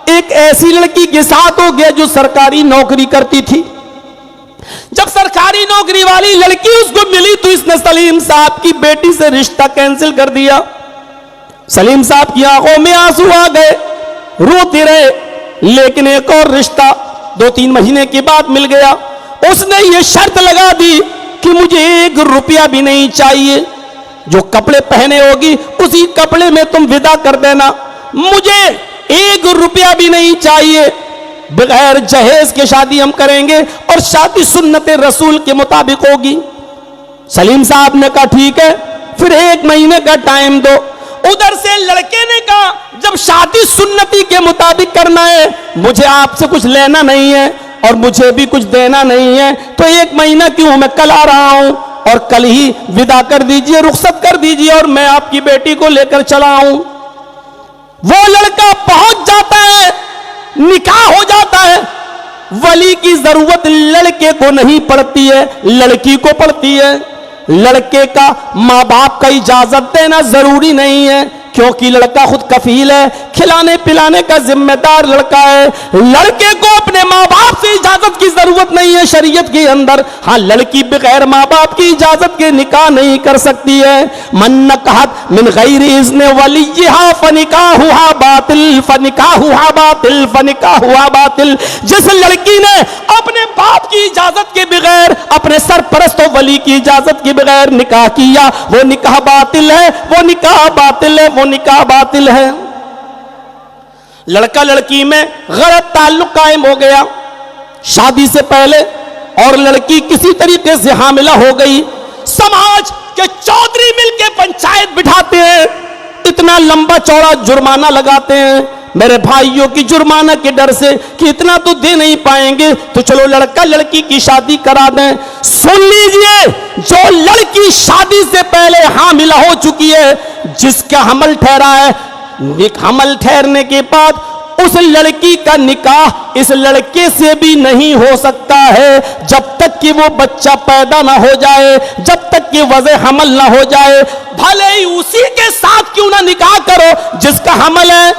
एक ऐसी लड़की के साथ हो गया जो सरकारी नौकरी करती थी। जब सरकारी नौकरी वाली लड़की उसको मिली तो इसने सलीम साहब की बेटी से रिश्ता कैंसिल कर दिया। सलीम साहब की आंखों में आंसू आ गए, रोते रहे, लेकिन एक और रिश्ता 2-3 महीने के बाद मिल गया। उसने ये शर्त लगा दी कि मुझे 1 रुपया भी नहीं चाहिए, जो कपड़े पहने होगी उसी कपड़े में तुम विदा कर देना, मुझे 1 रुपया भी नहीं चाहिए, बगैर जहेज के शादी हम करेंगे और शादी सुन्नते रसूल के मुताबिक होगी। सलीम साहब ने कहा ठीक है, फिर 1 महीने का टाइम दो। उधर से लड़के ने कहा जब शादी सुन्नती के मुताबिक करना है, मुझे आपसे कुछ लेना नहीं है और मुझे भी कुछ देना नहीं है, तो 1 महीना क्यों, मैं कल आ रहा हूं और कल ही विदा कर दीजिए, रुखसत कर दीजिए और मैं आपकी बेटी को लेकर चला आऊं। वो लड़का पहुंच जाता है, निकाह हो जाता है। वली की जरूरत लड़के को नहीं पड़ती है, लड़की को पड़ती है। लड़के का माँ बाप का इजाजत देना जरूरी नहीं है, क्योंकि लड़का खुद कफील है, खिलाने पिलाने का जिम्मेदार लड़का है। लड़के को अपने माँ बाप से इजाजत की जरूरत नहीं है शरीयत के अंदर। हाँ, लड़की बगैर माँ बाप की इजाजत के निकाह नहीं कर सकती है। मन नकाहत मिन गैर इज़्न वलियहा फनिकाहुहा बातिल, फनिकाहुहा बातिल, फनिकाहुहा बातिल। जिस लड़की ने अपने बाप की इजाजत के बगैर, अपने सरपरस्त वली की इजाजत के बगैर निकाह किया, वो निकाह बातिल है, वो निकाह बातिल है, वो निकाह बातिल है। लड़का लड़की में गलत ताल्लुक कायम हो गया शादी से पहले और लड़की किसी तरीके से हामिला हो गई। समाज के चौधरी मिलके पंचायत बिठाते हैं, इतना लंबा चौड़ा जुर्माना लगाते हैं मेरे भाइयों की, जुर्माना के डर से कि इतना तो दे नहीं पाएंगे तो चलो लड़का लड़की की शादी करा दें। सुन लीजिए, जो लड़की शादी से पहले हामिला हो चुकी है, जिसका हमल ठहरा है, हमल ठहरने के बाद उस लड़की का निकाह इस लड़के से भी नहीं हो सकता है जब तक कि वो बच्चा पैदा ना हो जाए, जब तक कि वज़े हमल ना हो जाए। भले ही उसी के साथ क्यों ना निकाह करो जिसका हमल है,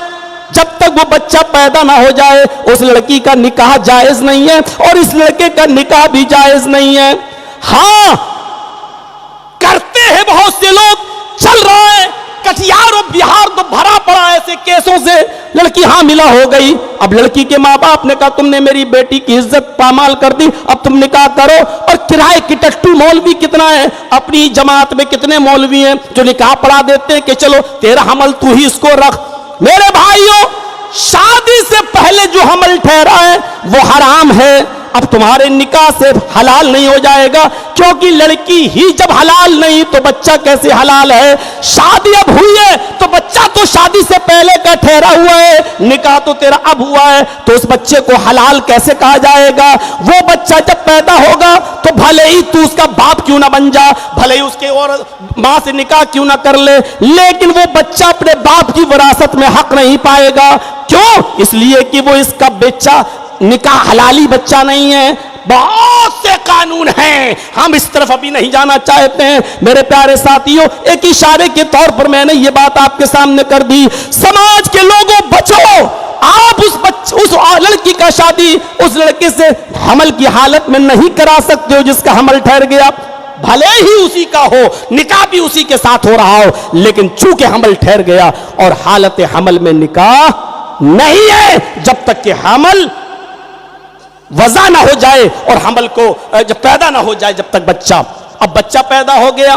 जब तक वो बच्चा पैदा ना हो जाए उस लड़की का निकाह जायज नहीं है और इस लड़के का निकाह भी जायज नहीं है। हाँ, करते हैं बहुत से लोग, चल रहा है कटिहार और बिहार तो भरा पड़ा ऐसे केसों से। लड़की हामिला हो गई, अब लड़की के माँ बाप ने कहा तुमने मेरी बेटी की इज्जत पामाल कर दी, अब तुम निकाह करो। और किराए की टट्टू मौलवी कितना है, अपनी जमात में कितने मौलवी हैं जो निकाह पढ़ा देते हैं कि चलो तेरा हमल तू ही इसको रख। मेरे भाइयों, शादी से पहले जो हमल ठहरा है वो हराम है। अब तुम्हारे निकाह से हलाल नहीं हो जाएगा, क्योंकि लड़की ही जब हलाल नहीं तो बच्चा कैसे हलाल है। शादी अब हुई है तो बच्चा तो शादी से पहले का ठहरा हुआ है, निकाह तो तेरा अब हुआ है, तो उस बच्चे को हलाल कैसे कहा जाएगा। वो बच्चा जब पैदा होगा तो भले ही तू उसका बाप क्यों ना बन जा, भले ही उसके और मां से निकाह क्यों ना कर ले, लेकिन वो बच्चा अपने बाप की विरासत में हक नहीं पाएगा। क्यों? इसलिए कि वो इसका बच्चा निकाह हलाली बच्चा नहीं है। बहुत से कानून हैं, हम इस तरफ अभी नहीं जाना चाहते हैं। मेरे प्यारे साथियों, एक इशारे के तौर पर मैंने ये बात आपके सामने कर दी। समाज के लोगों बचो, आप उस लड़की का शादी उस लड़के से हमल की हालत में नहीं करा सकते हो जिसका हमल ठहर गया। भले ही उसी का हो, निकाह भी उसी के साथ हो रहा हो, लेकिन चूंकि हमल ठहर गया और हालत हमल में निकाह नहीं है, जब तक कि हमल वज़ा ना हो जाए और हमल को जब पैदा ना हो जाए, जब तक बच्चा। अब बच्चा पैदा हो गया,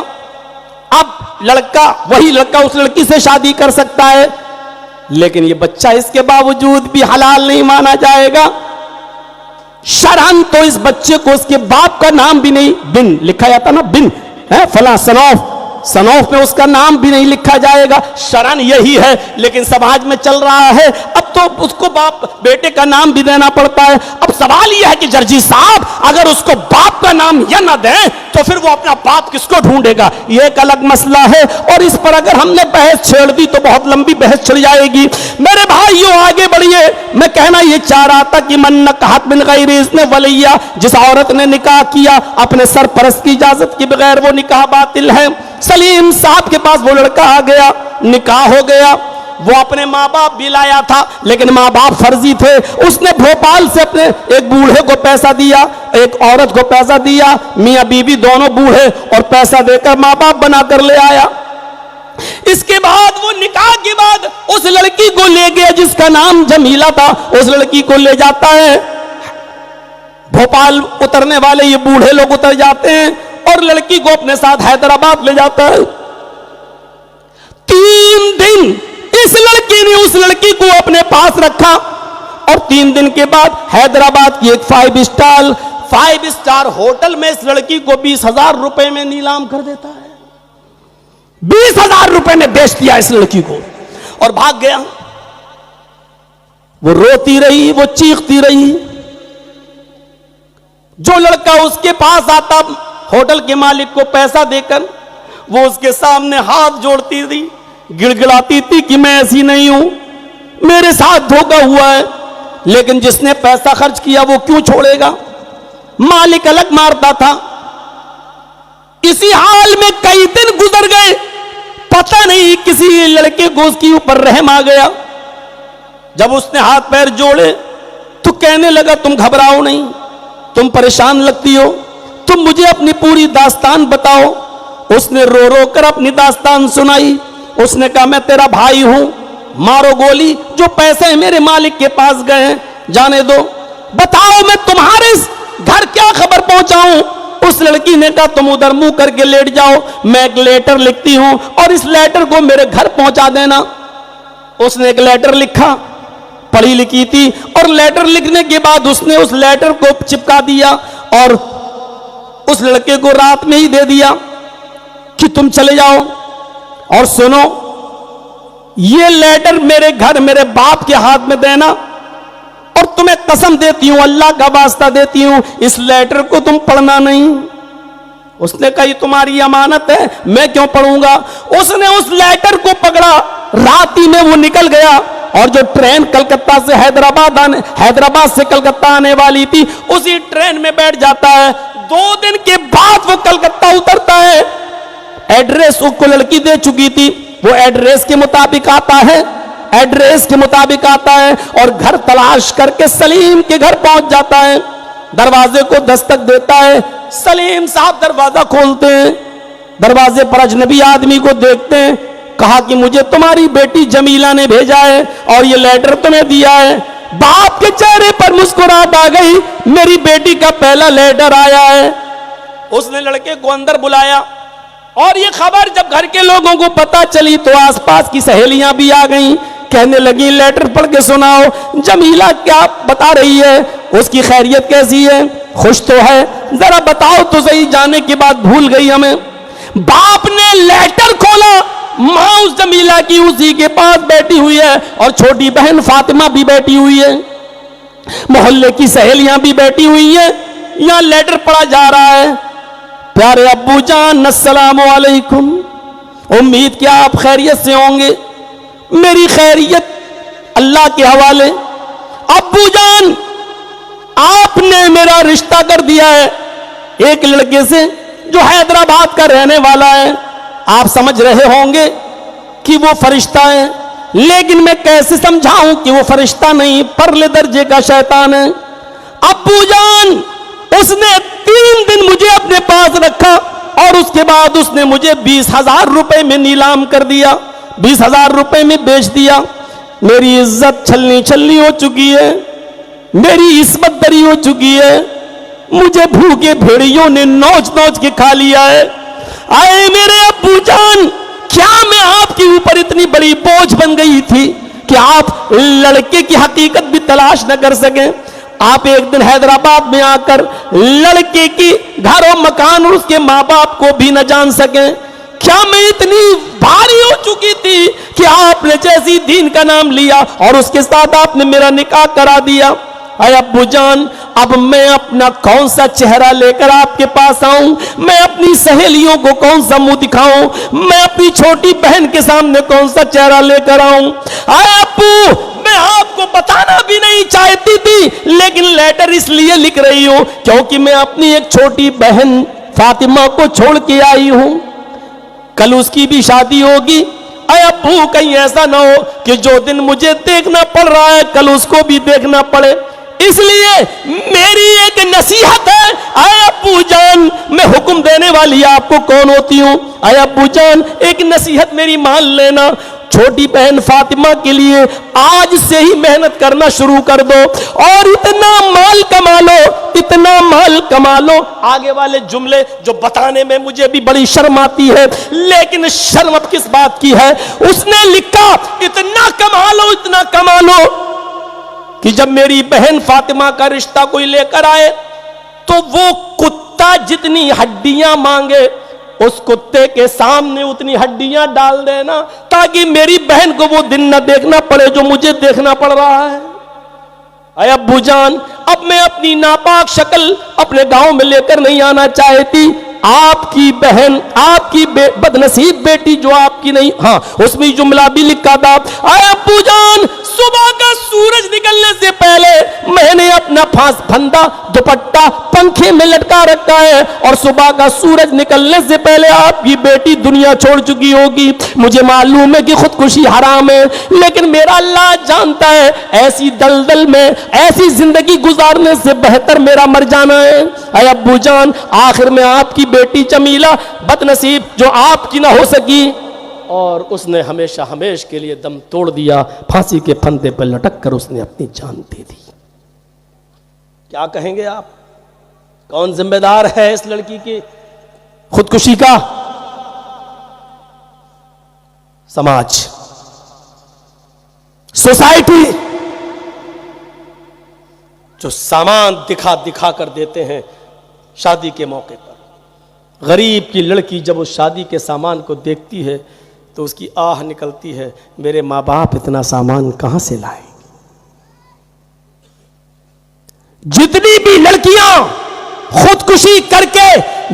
अब लड़का, वही लड़का उस लड़की से शादी कर सकता है, लेकिन ये बच्चा इसके बावजूद भी हलाल नहीं माना जाएगा। शरअन तो इस बच्चे को उसके बाप का नाम भी नहीं, बिन लिखा जाता ना, बिन है फला सनौफ, सनौफ में उसका नाम भी नहीं लिखा जाएगा। शरअन यही है, लेकिन समाज में चल रहा है अब तो उसको बाप बेटे का नाम भी देना पड़ता है। अब सवाल यह है कि जर्जी साहब, अगर उसको बाप का नाम या ना दें तो फिर वो अपना बाप किसको ढूंढेगा, ये एक अलग मसला है। और इस पर अगर हमने बहस छेड़ दी तो बहुत लंबी बहस चल जाएगी। मेरे भाइयों, आगे बढ़िए। मैं कहना ये चाह रहा था कि मन नकाहत बिन गैरि इज़्न वलिया, जिस औरत ने निकाह किया अपने सरपरस्त की इजाजत के बगैर, वो निकाह बातिल है। सलीम साहब के पास वो लड़का आ गया, निकाह हो गया, वो अपने माँ बाप भी लाया था, लेकिन माँ बाप फर्जी थे। उसने भोपाल से अपने एक बूढ़े को पैसा दिया, एक औरत को पैसा दिया, मियाँ बीवी दोनों बूढ़े, और पैसा देकर माँ बाप बनाकर ले आया। इसके बाद वो निकाह के बाद उस लड़की को ले गया जिसका नाम जमीला था, उस लड़की को ले जाता है। भोपाल उतरने वाले ये बूढ़े लोग उतर जाते हैं और लड़की को अपने साथ हैदराबाद ले जाता है। 3 दिन इस लड़की ने उस लड़की को अपने पास रखा और 3 दिन के बाद हैदराबाद की एक 5 स्टार होटल में इस लड़की को 20,000 रुपए में नीलाम कर देता है। 20,000 रुपए में बेच दिया इस लड़की को और भाग गया। वो रोती रही, वो चीखती रही। जो लड़का उसके पास आता होटल के मालिक को पैसा देकर, वो उसके सामने हाथ जोड़ती थी, गिड़गिड़ाती थी कि मैं ऐसी नहीं हूं, मेरे साथ धोखा हुआ है, लेकिन जिसने पैसा खर्च किया वो क्यों छोड़ेगा। मालिक अलग मारता था। इसी हाल में कई दिन गुजर गए, पता नहीं किसी लड़के को उसके ऊपर रहम आ गया। जब उसने हाथ पैर जोड़े तो कहने लगा तुम घबराओ नहीं, तुम परेशान लगती हो, तुम मुझे अपनी पूरी दास्तान बताओ। उसने रो रो कर अपनी दास्तान सुनाई। उसने कहा मैं तेरा भाई हूं, मारो गोली, जो पैसे मेरे मालिक के पास गए हैं जाने दो, बताओ मैं तुम्हारे घर क्या खबर पहुंचाऊं। उस लड़की ने कहा तुम उधर मुंह करके लेट जाओ, मैं एक लेटर लिखती हूं और इस लेटर को मेरे घर पहुंचा देना। उसने एक लेटर लिखा, पढ़ी लिखी थी, और लेटर लिखने के बाद उसने उस लेटर को चिपका दिया और उस लड़के को रात में ही दे दिया कि तुम चले जाओ और सुनो, ये लेटर मेरे घर मेरे बाप के हाथ में देना, और तुम्हें कसम देती हूं, अल्लाह का वास्ता देती हूं, इस लेटर को तुम पढ़ना नहीं। उसने कहा ये तुम्हारी अमानत है, मैं क्यों पढ़ूंगा। उसने उस लेटर को पकड़ा रात ही में वो निकल गया और जो ट्रेन कलकत्ता से हैदराबाद से कलकत्ता आने वाली थी उसी ट्रेन में बैठ जाता है। 2 दिन के बाद वो कलकत्ता उतरता है। एड्रेस उसको लड़की दे चुकी थी, वो एड्रेस के मुताबिक आता है और घर तलाश करके सलीम के घर पहुंच जाता है। दरवाजे को दस्तक देता है, सलीम साहब दरवाजा खोलते हैं। दरवाजे पर अजनबी आदमी को देखते हैं। कहा कि मुझे तुम्हारी बेटी जमीला ने भेजा है और ये लेटर तुम्हें दिया है। बाप के चेहरे पर मुस्कुराहट आ गई, मेरी बेटी का पहला लेटर आया है। उसने लड़के को अंदर बुलाया और ये खबर जब घर के लोगों को पता चली तो आसपास की सहेलियां भी आ गईं। कहने लगी लेटर पढ़ के सुनाओ, जमीला क्या बता रही है, उसकी खैरियत कैसी है, खुश तो है, जरा बताओ तो सही। जाने के बाद भूल गई हमें। बाप ने लेटर खोला, मां उस जमीला की उसी के पास बैठी हुई है और छोटी बहन फातिमा भी बैठी हुई है, मोहल्ले की सहेलियां भी बैठी हुई है। यहां लेटर पढ़ा जा रहा है, प्यारे अब्बू जान अस्सलाम वालेकुम, उम्मीद क्या आप खैरियत से होंगे। मेरी खैरियत अल्लाह के हवाले। अब्बू जान आपने मेरा रिश्ता कर दिया है एक लड़के से जो हैदराबाद का रहने वाला है। आप समझ रहे होंगे कि वो फरिश्ता है, लेकिन मैं कैसे समझाऊं कि वो फरिश्ता नहीं, परले दर्जे का शैतान है। अब्बू जान उसने 3 दिन मुझे अपने पास रखा और उसके बाद उसने मुझे 20,000 रुपए में नीलाम कर दिया, 20,000 रुपए में बेच दिया। मेरी इज्जत छलनी छलनी हो चुकी है, मेरी इस्मत दरी हो चुकी है। मुझे भूखे भेड़ियों ने नोच नोच के खा लिया है। आए मेरे अब्बू जान, क्या मैं आपके ऊपर इतनी बड़ी बोझ बन गई थी कि आप लड़के की हकीकत भी तलाश न कर सकें। आप एक दिन हैदराबाद में आकर लड़के की घर और मकान और उसके माँ बाप को भी न जान सकें। क्या मैं इतनी भारी हो चुकी थी कि आपने जैसी दीन का नाम लिया और उसके साथ आपने मेरा निकाह करा दिया। अरे अब्बू जान, अब मैं अपना कौन सा चेहरा लेकर आपके पास आऊं, मैं अपनी सहेलियों को कौन सा मुंह दिखाऊं, मैं अपनी छोटी बहन के सामने कौन सा चेहरा लेकर आऊं। अरे अब्बू, मैं आपको बताना भी नहीं चाहती थी, लेकिन लेटर इसलिए लिख रही हूं क्योंकि मैं अपनी एक छोटी बहन फातिमा को छोड़ के आई हूं। कल उसकी भी शादी होगी। अरे अब्बू, कहीं ऐसा ना हो कि जो दिन मुझे देखना पड़ रहा है कल उसको भी देखना पड़े, इसलिए मेरी एक नसीहत है। अरे अब्बू जान, मैं हुक्म देने वाली आपको कौन होती हूं। अरे अब्बू जान, एक नसीहत मेरी मान लेना, छोटी बहन फातिमा के लिए आज से ही मेहनत करना शुरू कर दो और इतना माल कमा लो, इतना माल कमा लो। आगे वाले जुमले जो बताने में मुझे भी बड़ी शर्म आती है, लेकिन शर्म अब किस बात की है। उसने लिखा, इतना कमा लो, इतना कमा लो कि जब मेरी बहन फातिमा का रिश्ता कोई लेकर आए तो वो कुत्ता जितनी हड्डियां मांगे उस कुत्ते के सामने उतनी हड्डियां डाल देना, ताकि मेरी बहन को वो दिन न देखना पड़े जो मुझे देखना पड़ रहा है। अरे अब्बू जान, अब मैं अपनी नापाक शक्ल अपने गांव में लेकर नहीं आना चाहती। आपकी बहन, आपकी बदनसीब बेटी जो आपकी नहीं, हाँ उसमें जुमला भी लिखा था। अरे अब्बू जान, सुबह का सूरज निकलने से पहले मैंने अपना फंदा दुपट्टा पंखे में लटका रखा है और सुबह का सूरज निकलने से पहले आपकी बेटी दुनिया छोड़ चुकी होगी। मुझे मालूम है कि खुदकुशी हराम है, लेकिन मेरा अल्लाह जानता है ऐसी दलदल में ऐसी जिंदगी गुजारने से बेहतर मेरा मर जाना है। अरे अब्बू जान, आखिर में आपकी बेटी जमीला बदनसीब जो आपकी ना हो सकी और उसने हमेशा हमेश के लिए दम तोड़ दिया, फांसी के फंदे पर लटक कर उसने अपनी जान दे दी। क्या कहेंगे आप, कौन जिम्मेदार है इस लड़की की खुदकुशी का? समाज, सोसाइटी, जो सामान दिखा दिखा कर देते हैं शादी के मौके पर। गरीब की लड़की जब उस शादी के सामान को देखती है तो उसकी आह निकलती है, मेरे माँ बाप इतना सामान कहां से लाएंगे। जितनी भी लड़कियां खुदकुशी करके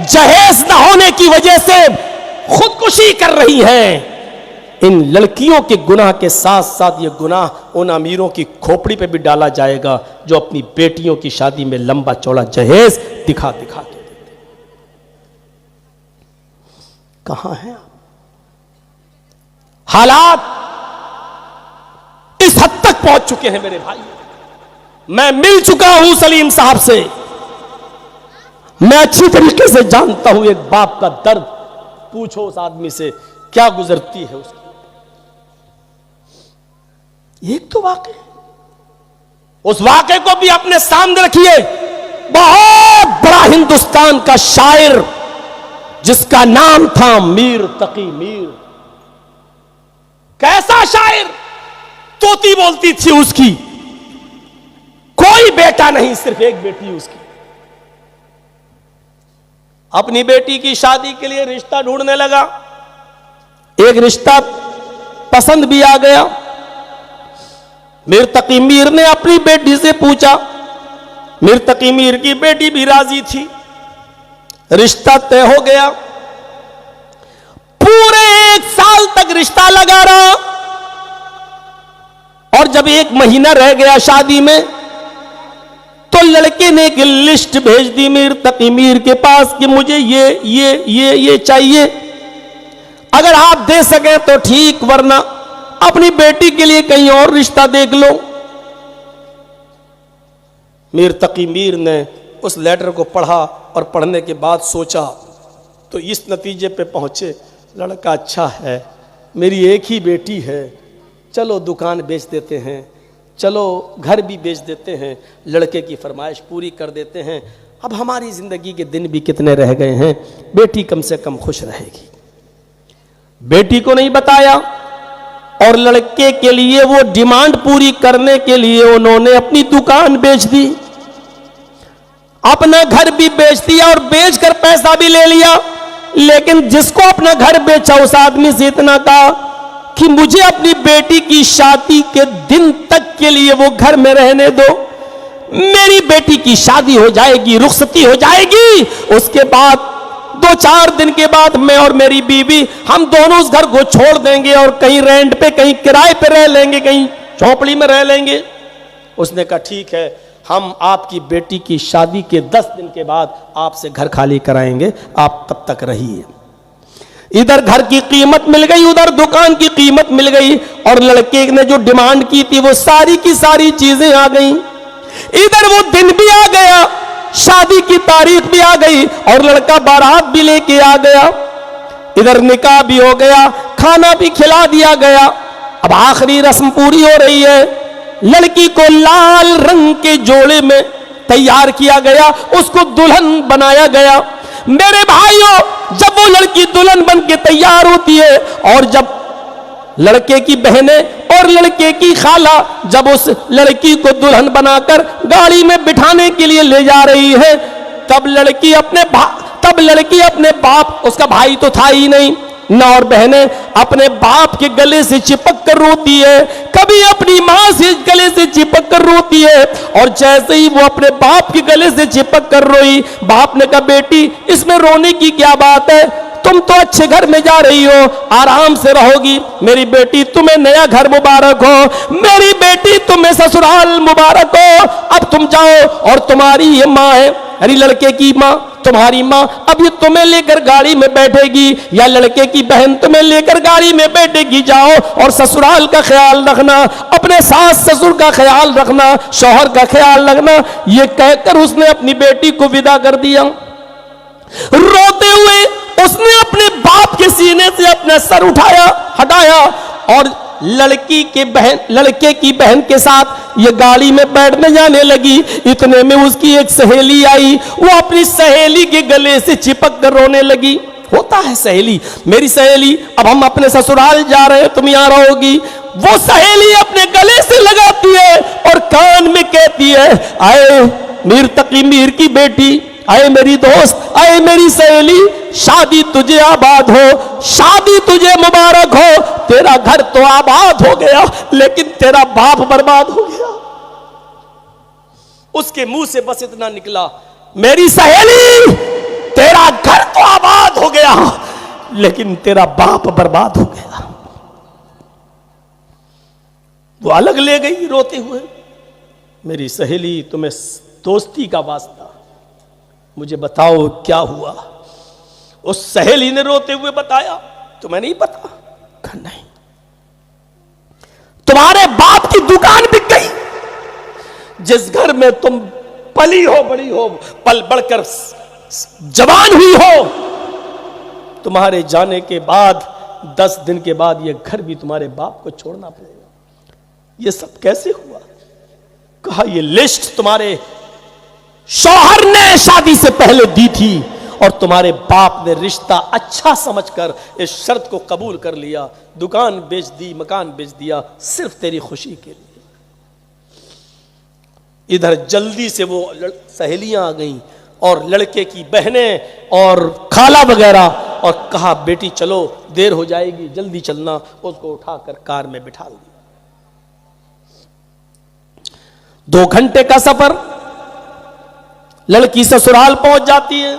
जहेज न होने की वजह से खुदकुशी कर रही हैं, इन लड़कियों के गुनाह के साथ साथ ये गुनाह उन अमीरों की खोपड़ी पे भी डाला जाएगा जो अपनी बेटियों की शादी में लंबा चौड़ा जहेज दिखा दिखा के देते। कहां हैं आप? हालात इस हद तक पहुंच चुके हैं मेरे भाई। मैं मिल चुका हूं सलीम साहब से, मैं अच्छी तरीके से जानता हूं एक बाप का दर्द। पूछो उस आदमी से क्या गुजरती है उसकी। एक तो वाकई, उस वाकई को भी अपने सामने रखिए। बहुत बड़ा हिंदुस्तान का शायर जिसका नाम था मीर तकी मीर। कैसा शायर, तोती बोलती थी उसकी, कोई बेटा नहीं, सिर्फ एक बेटी उसकी। अपनी बेटी की शादी के लिए रिश्ता ढूंढने लगा, एक रिश्ता पसंद भी आ गया। मीर तकी मीर ने अपनी बेटी से पूछा, मीर तकी मीर की बेटी भी राजी थी, रिश्ता तय हो गया। पूरे 1 साल तक रिश्ता लगा रहा और जब 1 महीना रह गया शादी में तो लड़के ने एक लिस्ट भेज दी मीर तकी मीर के पास कि मुझे ये चाहिए, अगर आप दे सके तो ठीक, वरना अपनी बेटी के लिए कहीं और रिश्ता देख लो। मीर तकी मीर ने उस लेटर को पढ़ा और पढ़ने के बाद सोचा तो इस नतीजे पे पहुंचे, लड़का अच्छा है, मेरी एक ही बेटी है, चलो दुकान बेच देते हैं, चलो घर भी बेच देते हैं, लड़के की फरमाइश पूरी कर देते हैं। अब हमारी जिंदगी के दिन भी कितने रह गए हैं, बेटी कम से कम खुश रहेगी। बेटी को नहीं बताया और लड़के के लिए वो डिमांड पूरी करने के लिए उन्होंने अपनी दुकान बेच दी, अपना घर भी बेच दिया और बेचकर पैसा भी ले लिया। लेकिन जिसको अपना घर बेचा उस आदमी से इतना कहा कि मुझे अपनी बेटी की शादी के दिन तक के लिए वो घर में रहने दो, मेरी बेटी की शादी हो जाएगी, रुखसती हो जाएगी, उसके बाद 2-4 दिन के बाद मैं और मेरी बीवी हम दोनों उस घर को छोड़ देंगे और कहीं रेंट पे, कहीं किराए पे रह लेंगे, कहीं झोपड़ी में रह लेंगे। उसने कहा ठीक है, हम आपकी बेटी की शादी के 10 दिन के बाद आपसे घर खाली कराएंगे, आप तब तक रहिए। इधर घर की कीमत मिल गई, उधर दुकान की कीमत मिल गई और लड़के ने जो डिमांड की थी वो सारी की सारी चीजें आ गई। इधर वो दिन भी आ गया, शादी की तारीख भी आ गई और लड़का बारात भी लेके आ गया। इधर निकाह भी हो गया, खाना भी खिला दिया गया। अब आखिरी रस्म पूरी हो रही है, लड़की को लाल रंग के जोड़े में तैयार किया गया, उसको दुल्हन बनाया गया। मेरे भाइयों, जब वो लड़की दुल्हन बन के तैयार होती है और जब लड़के की बहनें और लड़के की खाला जब उस लड़की को दुल्हन बनाकर गाड़ी में बिठाने के लिए ले जा रही है, तब लड़की अपने बाप, उसका भाई तो था ही नहीं ना, और बहनें अपने बाप के गले से चिपक कर रोती है, कभी अपनी मां से गले से चिपक कर रोती है। और जैसे ही वो अपने बाप के गले से चिपक कर रोई, बाप ने कहा बेटी इसमें रोने की क्या बात है, तुम तो अच्छे घर में जा रही हो, आराम से रहोगी, मेरी बेटी तुम्हें नया घर मुबारक हो, मेरी बेटी तुम्हें ससुराल मुबारक हो, अब तुम जाओ और तुम्हारी ये माँ है, अरे लड़के की माँ, तुम्हारी माँ अब ये तुम्हें लेकर गाड़ी में बैठेगी या लड़के की बहन तुम्हें लेकर गाड़ी में बैठेगी, जाओ और ससुराल का ख्याल रखना, अपने सास ससुर का ख्याल रखना, शौहर का ख्याल रखना। ये कहकर उसने अपनी बेटी को विदा कर दिया। रोते हुए उसने अपने बाप के सीने से अपना सर हटाया और लड़के की बहन के साथ ये गाड़ी में बैठने जाने लगी। इतने में उसकी एक सहेली आई, वो अपनी सहेली के गले से चिपक कर रोने लगी। होता है सहेली, मेरी सहेली, अब हम अपने ससुराल जा रहे हैं, तुम यहाँ रहोगी। वो सहेली अपने गले से लगाती है और कान में कहती है, आए मीर तकी मीर की बेटी, आए मेरी दोस्त, आए मेरी सहेली, शादी तुझे आबाद हो, शादी तुझे मुबारक हो, तेरा घर तो आबाद हो गया लेकिन तेरा बाप बर्बाद हो गया। उसके मुंह से बस इतना निकला, मेरी सहेली तेरा घर तो आबाद हो गया लेकिन तेरा बाप बर्बाद हो गया। वो अलग ले गई रोते हुए। मेरी सहेली, तुम्हें दोस्ती का वास्ता, मुझे बताओ क्या हुआ। उस सहेली ने रोते हुए बताया, तुम्हें नहीं पता? कहा नहीं, तुम्हारे बाप की दुकान बिक गई। जिस घर में तुम पली हो, बड़ी हो, पल बढ़कर जवान हुई हो, तुम्हारे जाने के बाद 10 दिन के बाद यह घर भी तुम्हारे बाप को छोड़ना पड़ेगा। यह सब कैसे हुआ? कहा यह लिस्ट तुम्हारे शौहर ने शादी से पहले दी थी और तुम्हारे बाप ने रिश्ता अच्छा समझकर इस शर्त को कबूल कर लिया, दुकान बेच दी, मकान बेच दिया, सिर्फ तेरी खुशी के लिए। इधर जल्दी से वो सहेलियां आ गईं और लड़के की बहनें और खाला वगैरह, और कहा बेटी चलो, देर हो जाएगी, जल्दी चलना। उसको उठाकर कार में बिठा दिया। 2 घंटे का सफर, लड़की ससुराल पहुंच जाती है।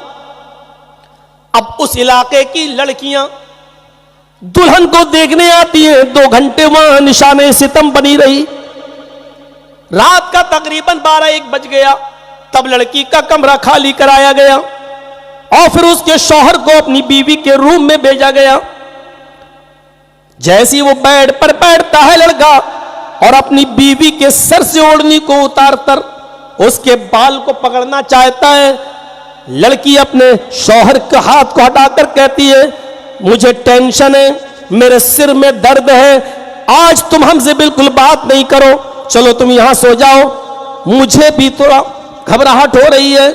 अब उस इलाके की लड़कियां दुल्हन को देखने आती हैं। 2 घंटे वहां निशाने सितम बनी रही। रात का तकरीबन 12-1 बज गया। तब लड़की का कमरा खाली कराया गया और फिर उसके शौहर को अपनी बीवी के रूम में भेजा गया। जैसे वो बेड पर बैठता है लड़का और अपनी बीवी के सर से ओढ़नी को उतारकर उसके बाल को पकड़ना चाहता है, लड़की अपने शौहर के हाथ को हटाकर कहती है, मुझे टेंशन है, मेरे सिर में दर्द है, आज तुम हमसे बिल्कुल बात नहीं करो, चलो तुम यहां सो जाओ, मुझे भी थोड़ा घबराहट हो रही है।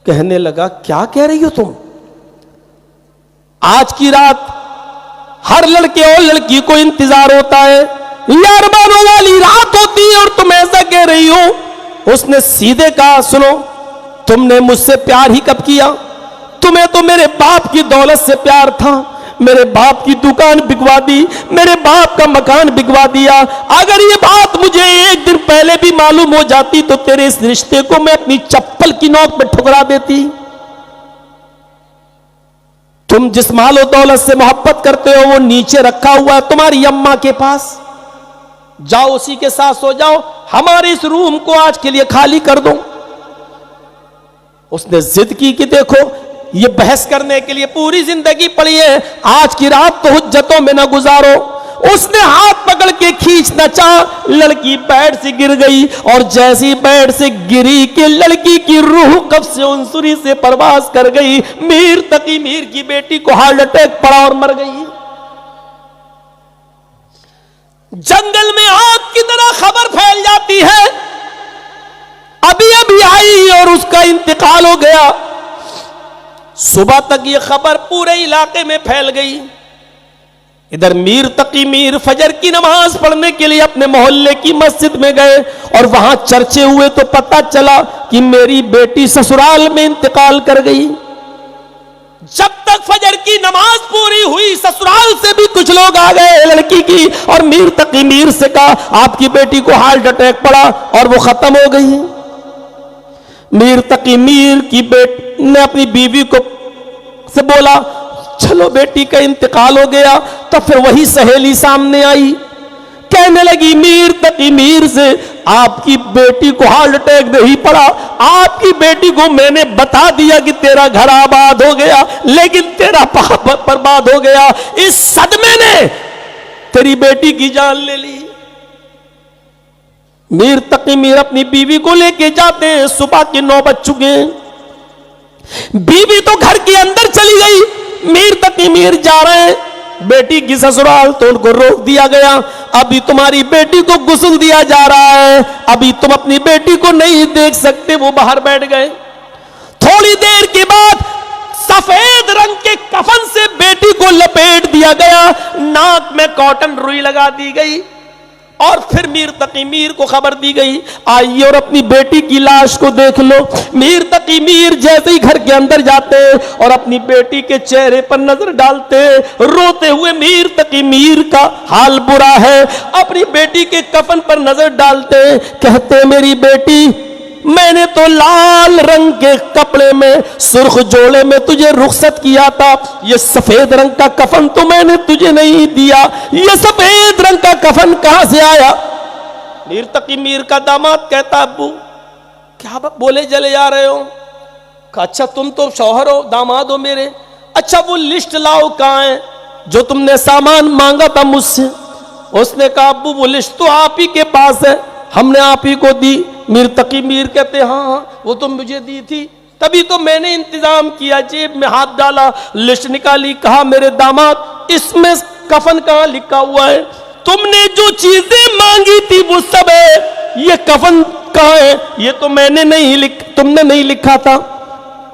कहने लगा, क्या कह रही हो तुम? आज की रात हर लड़के और लड़की को इंतजार होता है, यार मानो वाली रात होती है और तुम ऐसा कह रही हो। उसने सीधे कहा, सुनो, तुमने मुझसे प्यार ही कब किया? तुम्हें तो मेरे बाप की दौलत से प्यार था, मेरे बाप की दुकान बिकवा दी, मेरे बाप का मकान बिकवा दिया। अगर ये बात मुझे 1 दिन पहले भी मालूम हो जाती तो तेरे इस रिश्ते को मैं अपनी चप्पल की नोक पे ठुकरा देती। तुम जिस मालो दौलत से मोहब्बत करते हो वो नीचे रखा हुआ है तुम्हारी अम्मा के पास, जाओ उसी के साथ सो जाओ, हमारे इस रूम को आज के लिए खाली कर दो। उसने जिद की कि देखो, ये बहस करने के लिए पूरी जिंदगी पड़ी है, आज की रात तो हुज्जतों में न गुजारो। उसने हाथ पकड़ के खींचना चाहा, लड़की बेड से गिर गई और जैसी बेड से गिरी कि लड़की की रूह कब से उनसुरी से परवास कर गई। मीर तकी मीर की बेटी को हार्ट अटैक पड़ा और मर गई। जंगल में आग की तरह खबर फैल जाती है, अभी अभी आई और उसका इंतकाल हो गया। सुबह तक ये खबर पूरे इलाके में फैल गई। इधर मीर तकी मीर फजर की नमाज पढ़ने के लिए अपने मोहल्ले की मस्जिद में गए और वहां चर्चे हुए तो पता चला कि मेरी बेटी ससुराल में इंतकाल कर गई। जब तक फजर की नमाज पूरी हुई, ससुराल से भी कुछ लोग आ गए लड़की की और मीर तकी मीर से कहा, आपकी बेटी को हार्ट अटैक पड़ा और वो खत्म हो गई। मीर तकी मीर की बेटी ने अपनी बीवी को से बोला, चलो बेटी का इंतकाल हो गया। तो फिर वही सहेली सामने आई, कहने लगी मीर तकी मीर से, आपकी बेटी को हार्ट अटैक नहीं पड़ा, आपकी बेटी को मैंने बता दिया कि तेरा घर आबाद हो गया, लेकिन तेरा पाप बर्बाद हो गया। इस सदमे ने तेरी बेटी की जान ले ली। मीर तकी मीर अपनी बीवी को लेके जाते हैं। सुबह के 9 बज चुके हैं, बीवी तो घर के अंदर चली गई। मीर तकी मीर जा रहे हैं बेटी की ससुराल, तो उनको रोक दिया गया, अभी तुम्हारी बेटी को गुस्ल दिया जा रहा है, अभी तुम अपनी बेटी को नहीं देख सकते। वो बाहर बैठ गए। थोड़ी देर के बाद सफेद रंग के कफन से बेटी को लपेट दिया गया, नाक में कॉटन रुई लगा दी गई और फिर मीर तकी मीर को खबर दी गई, आइए और अपनी बेटी की लाश को देख लो। मीर तकी मीर जैसे ही घर के अंदर जाते और अपनी बेटी के चेहरे पर नजर डालते, रोते हुए मीर तकी मीर का हाल बुरा है। अपनी बेटी के कफन पर नजर डालते, कहते मेरी बेटी मैंने तो लाल रंग के कपड़े में सुर्ख जोड़े में तुझे रुखसत किया था, ये सफेद रंग का कफन तो मैंने तुझे नहीं दिया, ये सफेद रंग का कफन कहां से आया? मीर तकी मीर का दामाद कहता अब्बू क्या बोले जले जा रहे हो? अच्छा तुम तो शौहर हो, दामाद हो मेरे, अच्छा वो लिस्ट लाओ कहां है जो तुमने सामान मांगा था मुझसे? उसने कहा अब्बू वो लिस्ट तो आप ही के पास है, हमने आप ही को दी। मीर तकी मीर कहते हाँ हाँ वो तो मुझे दी थी, तभी तो मैंने इंतजाम किया, जेब में हाथ डाला, लिस्ट निकाली, कहा मेरे दामाद इसमें कफन कहां लिखा हुआ है? तुमने जो चीजें मांगी थी वो सब है, ये कफन कहां है? ये तो मैंने नहीं तुमने नहीं लिखा था।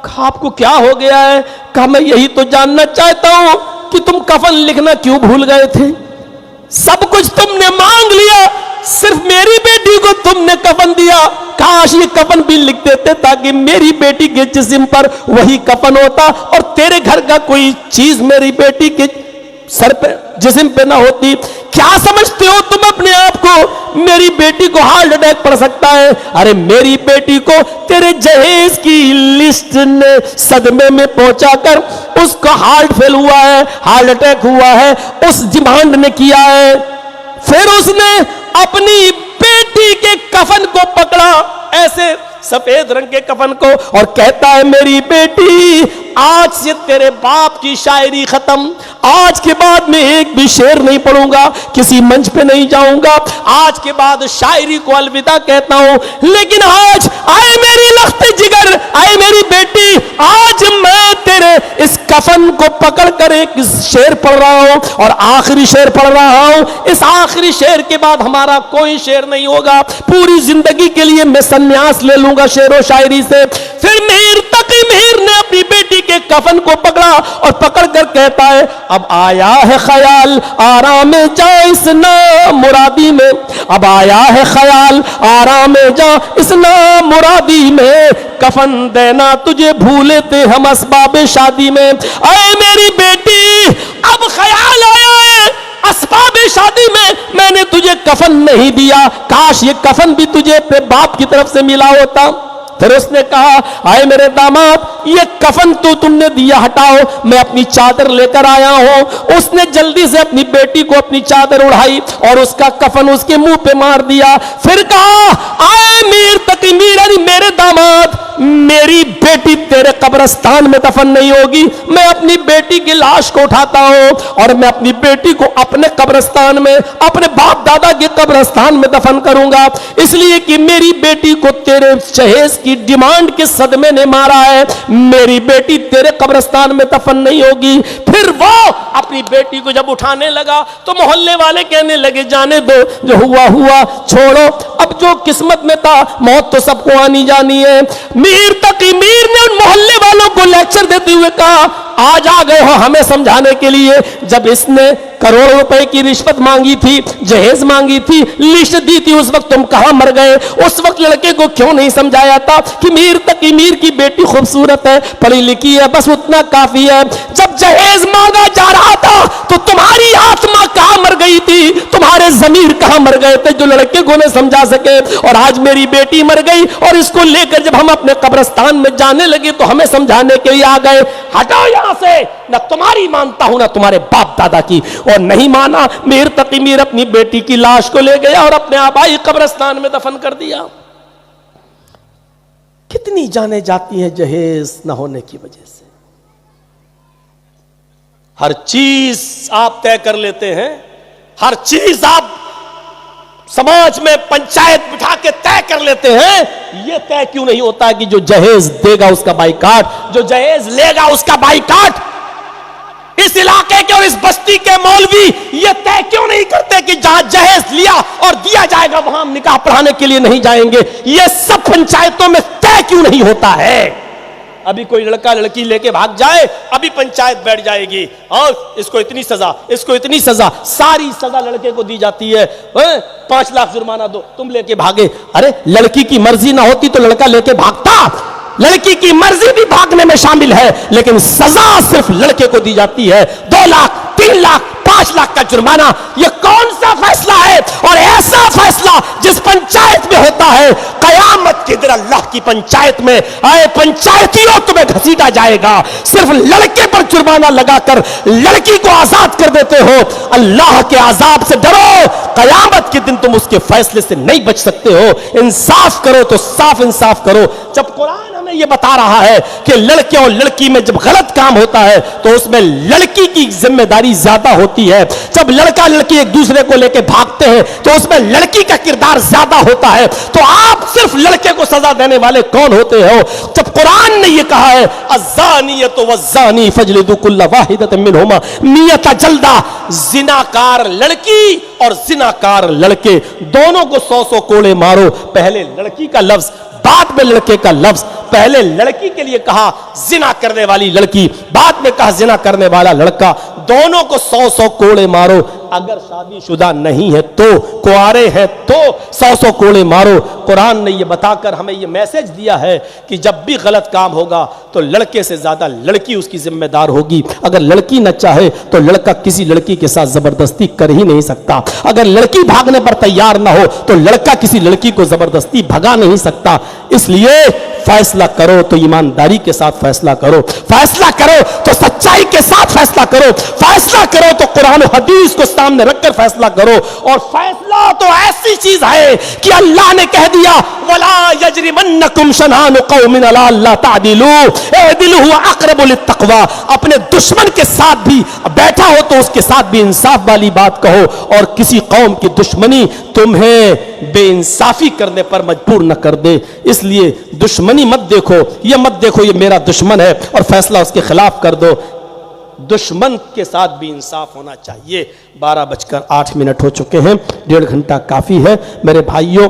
कहा आपको क्या हो गया है? कहा मैं यही तो जानना चाहता हूं कि तुम कफन लिखना क्यों भूल गए थे? सब कुछ तुमने मांग लिया, सिर्फ मेरी बेटी को तुमने कफन दिया। काश ये कफन भी लिख देते ताकि मेरी बेटी के जिस्म पर वही कफन होता और तेरे घर का कोई चीज मेरी बेटी के सर पे जिस्म पे ना होती। क्या समझते हो तुम अपने आप को? मेरी बेटी को हार्ट अटैक पड़ सकता है। अरे मेरी बेटी को तेरे जहेज की लिस्ट ने सदमे में पहुंचाकर उसका हार्ट फेल हुआ है, हार्ट अटैक हुआ है, उस डिमांड ने किया है। फिर उसने अपनी बेटी के कफन को पकड़ा, ऐसे सफेद रंग के कफन को, और कहता है मेरी बेटी आज से तेरे बाप की शायरी खत्म, आज के बाद मैं एक भी शेर नहीं पढ़ूंगा, किसी मंच पे नहीं जाऊंगा, आज के बाद शायरी को अलविदा कहता हूं। लेकिन आज आए मेरी लख्त जिगर, आए मेरी बेटी, आज मैं तेरे इस कफन को पकड़कर एक शेर पढ़ रहा हूं और आखिरी शेर पढ़ रहा हूं। इस आखिरी शेर के बाद हमारा कोई शेर नहीं होगा, पूरी जिंदगी के लिए मैं संन्यास ले लूंगा शेरो शायरी से। फिर मीर तकी मीर ने अपनी बेटी के कफन को पकड़ा और पकड़कर कहता है अब आया है ख्याल आराम जा इस ना मुरादी में, अब आया है ख्याल आराम जा इस ना मुरादी में, कफन देना तुझे भूले थे हम असबाब शादी में। अरे मेरी बेटी अब ख्याल आया है असबाब शादी में, मैंने तुझे कफन नहीं दिया, काश ये कफन भी तुझे अपने बाप की तरफ से मिला होता। फिर उसने कहा आए मेरे दामाद ये कफन तो तुमने दिया हटाओ, मैं अपनी चादर लेकर आया हूं। उसने जल्दी से अपनी बेटी को अपनी चादर उड़ाई और उसका कफन उसके मुंह पे मार दिया। फिर कहा आए मीर तकी मीर, अरे मेरे दामाद मेरी बेटी तेरे कब्रिस्तान में दफन नहीं होगी, मैं अपनी बेटी की लाश को उठाता हूं और मैं अपनी बेटी को अपने कब्रिस्तान में, अपने बाप दादा के कब्रिस्तान में दफन करूंगा, इसलिए कि मेरी बेटी को तेरे जहेज की डिमांड के सदमे ने मारा है, मेरी बेटी तेरे कब्रिस्तान में दफन नहीं होगी। फिर वो अपनी बेटी को जब उठाने लगा तो मोहल्ले वाले कहने लगे जाने दो, जो हुआ हुआ छोड़ो, अब जो किस्मत में था मौत तो सबको आनी जानी है। मीर तकी मीर ने उन मोहल्ले वालों को लेक्चर देते हुए कहा आज आ गए हो हमें समझाने के लिए, जब इसने करोड़ों रुपए की रिश्वत मांगी थी, जहेज मांगी थी, लिस्ट दी थी, उस वक्त तुम कहां मर गए? उस वक्त लड़के को क्यों नहीं समझाया था कि मीर तकी मीर की बेटी खूबसूरत है, पढ़ी लिखी है, बस उतना काफी है। जब जहेज मांगा जा रहा था तो तुम्हारी आत्मा कहां मर गई थी, तुम्हारे जमीर कहां मर गए थे जो लड़के को न समझा सके? और आज मेरी बेटी मर गई और इसको लेकर जब हम अपने कब्रिस्तान में जाने लगे तो हमें समझाने के लिए आ गए। हटाओ यहां से, न तुम्हारी मानता हूं ना तुम्हारे बाप दादा की। और नहीं माना, मीर तकी मीर अपनी बेटी की लाश को ले गया और अपने आबाई कब्रिस्तान में दफन कर दिया। कितनी जाने जाती हैं जहेज न होने की वजह से। हर चीज आप तय कर लेते हैं, हर चीज आप समाज में पंचायत बिठा के तय कर लेते हैं, यह तय क्यों नहीं होता कि जो जहेज देगा उसका बाइकाट, जो जहेज लेगा उसका बाइकाट? इस इलाके के और इस बस्ती के मौलवी ये तय क्यों नहीं करते कि जहां जहेज लिया और दिया जाएगा वहां हम निकाह पढ़ाने के लिए नहीं जाएंगे? ये सब पंचायतों में तय क्यों नहीं होता है? अभी कोई लड़का लड़की लेके भाग जाए, अभी पंचायत बैठ जाएगी और इसको इतनी सजा, इसको इतनी सजा, सारी सजा लड़के को दी जाती है। 5 लाख जुर्माना दो, तुम लेके भागे। अरे लड़की की मर्जी ना होती तो लड़का लेके भागता? लड़की की मर्जी भी भागने में शामिल है, लेकिन सजा सिर्फ लड़के को दी जाती है। 2 लाख, 3 लाख, 5 लाख का जुर्माना, ये कौन सा फैसला है? और ऐसा फैसला जिस पंचायत में होता है, कयामत के दिन अल्लाह की पंचायत में आए पंचायतियों तुम्हें घसीटा जाएगा। सिर्फ लड़के पर जुर्माना लगाकर लड़की को आजाद कर देते हो। अल्लाह के आजाब से डरो, कयामत के दिन तुम उसके फैसले से नहीं बच सकते हो। इंसाफ करो तो साफ इंसाफ करो। जब कुरान हमें यह बता रहा है कि लड़के और लड़की में जब गलत काम होता है तो उसमें लड़की की जिम्मेदारी ज्यादा होती है। जब लड़का लड़की एक दूसरे को लेकर भागते हैं तो उसमें लड़की का किरदार ज्यादा होता है। तो आप सिर्फ लड़के को सजा देने वाले कौन होते हो? जब कुरान ने यह कहा है अज़्ज़ानियतु वज़्ज़ानी फजलिदू कुल्ला वाहिदतिन मिनहुमा मियता जल्दा, जिनाकार लड़की और जिनाकार लड़के दोनों को 100 कोड़े मारो। पहले लड़की का लफ्ज, बाद में लड़के का लफ्ज। पहले लड़की के लिए कहा जिना करने वाली लड़की, बाद में कहा जिना करने वाला लड़का। दोनों को 100 कोड़े मारो। अगर शादीशुदा नहीं है तो, कुआरे हैं तो 100 कोड़े मारो। कुरान ने यह बताकर हमें यह मैसेज दिया है कि जब भी गलत काम होगा तो लड़के से ज्यादा लड़की उसकी जिम्मेदार होगी। अगर लड़की न चाहे तो लड़का किसी लड़की के साथ जबरदस्ती कर ही नहीं सकता। अगर लड़की भागने पर तैयार ना हो तो लड़का किसी लड़की को जबरदस्ती भगा नहीं सकता। इसलिए फैसला करो तो ईमानदारी के साथ फैसला करो, फैसला करो तो सच्चाई के साथ फैसला करो, फैसला करो तो कुरान और हदीस को सामने रखकर फैसला करो। और फैसला तो ऐसी चीज है कि अल्लाह ने कह दिया वला यजरिमन्नकुम शनानु कौमिन अला अल्ला तादिलू इदिलू हुवा अक़रबु लित्तक़वा। अपने दुश्मन के साथ भी बैठा हो तो उसके साथ भी इंसाफ वाली बात कहो, और किसी कौम की दुश्मनी तुम्हें बेइंसाफी करने पर मजबूर न कर दे। इसलिए दुश्मनी मत देखो, ये मत देखो ये मेरा दुश्मन है और फैसला उसके खिलाफ कर दो। दुश्मन के साथ भी इंसाफ होना चाहिए। 12:08 हो चुके हैं, 1.5 घंटा काफी है मेरे भाइयों।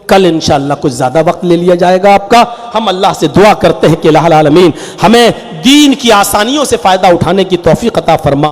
कल इंशाअल्लाह कुछ ज्यादा वक्त ले लिया जाएगा आपका। हम अल्लाह से दुआ करते हैं कि इलाहुल आलमीन हमें दीन की आसानियों से फायदा उठाने की तौफीक अता फरमा।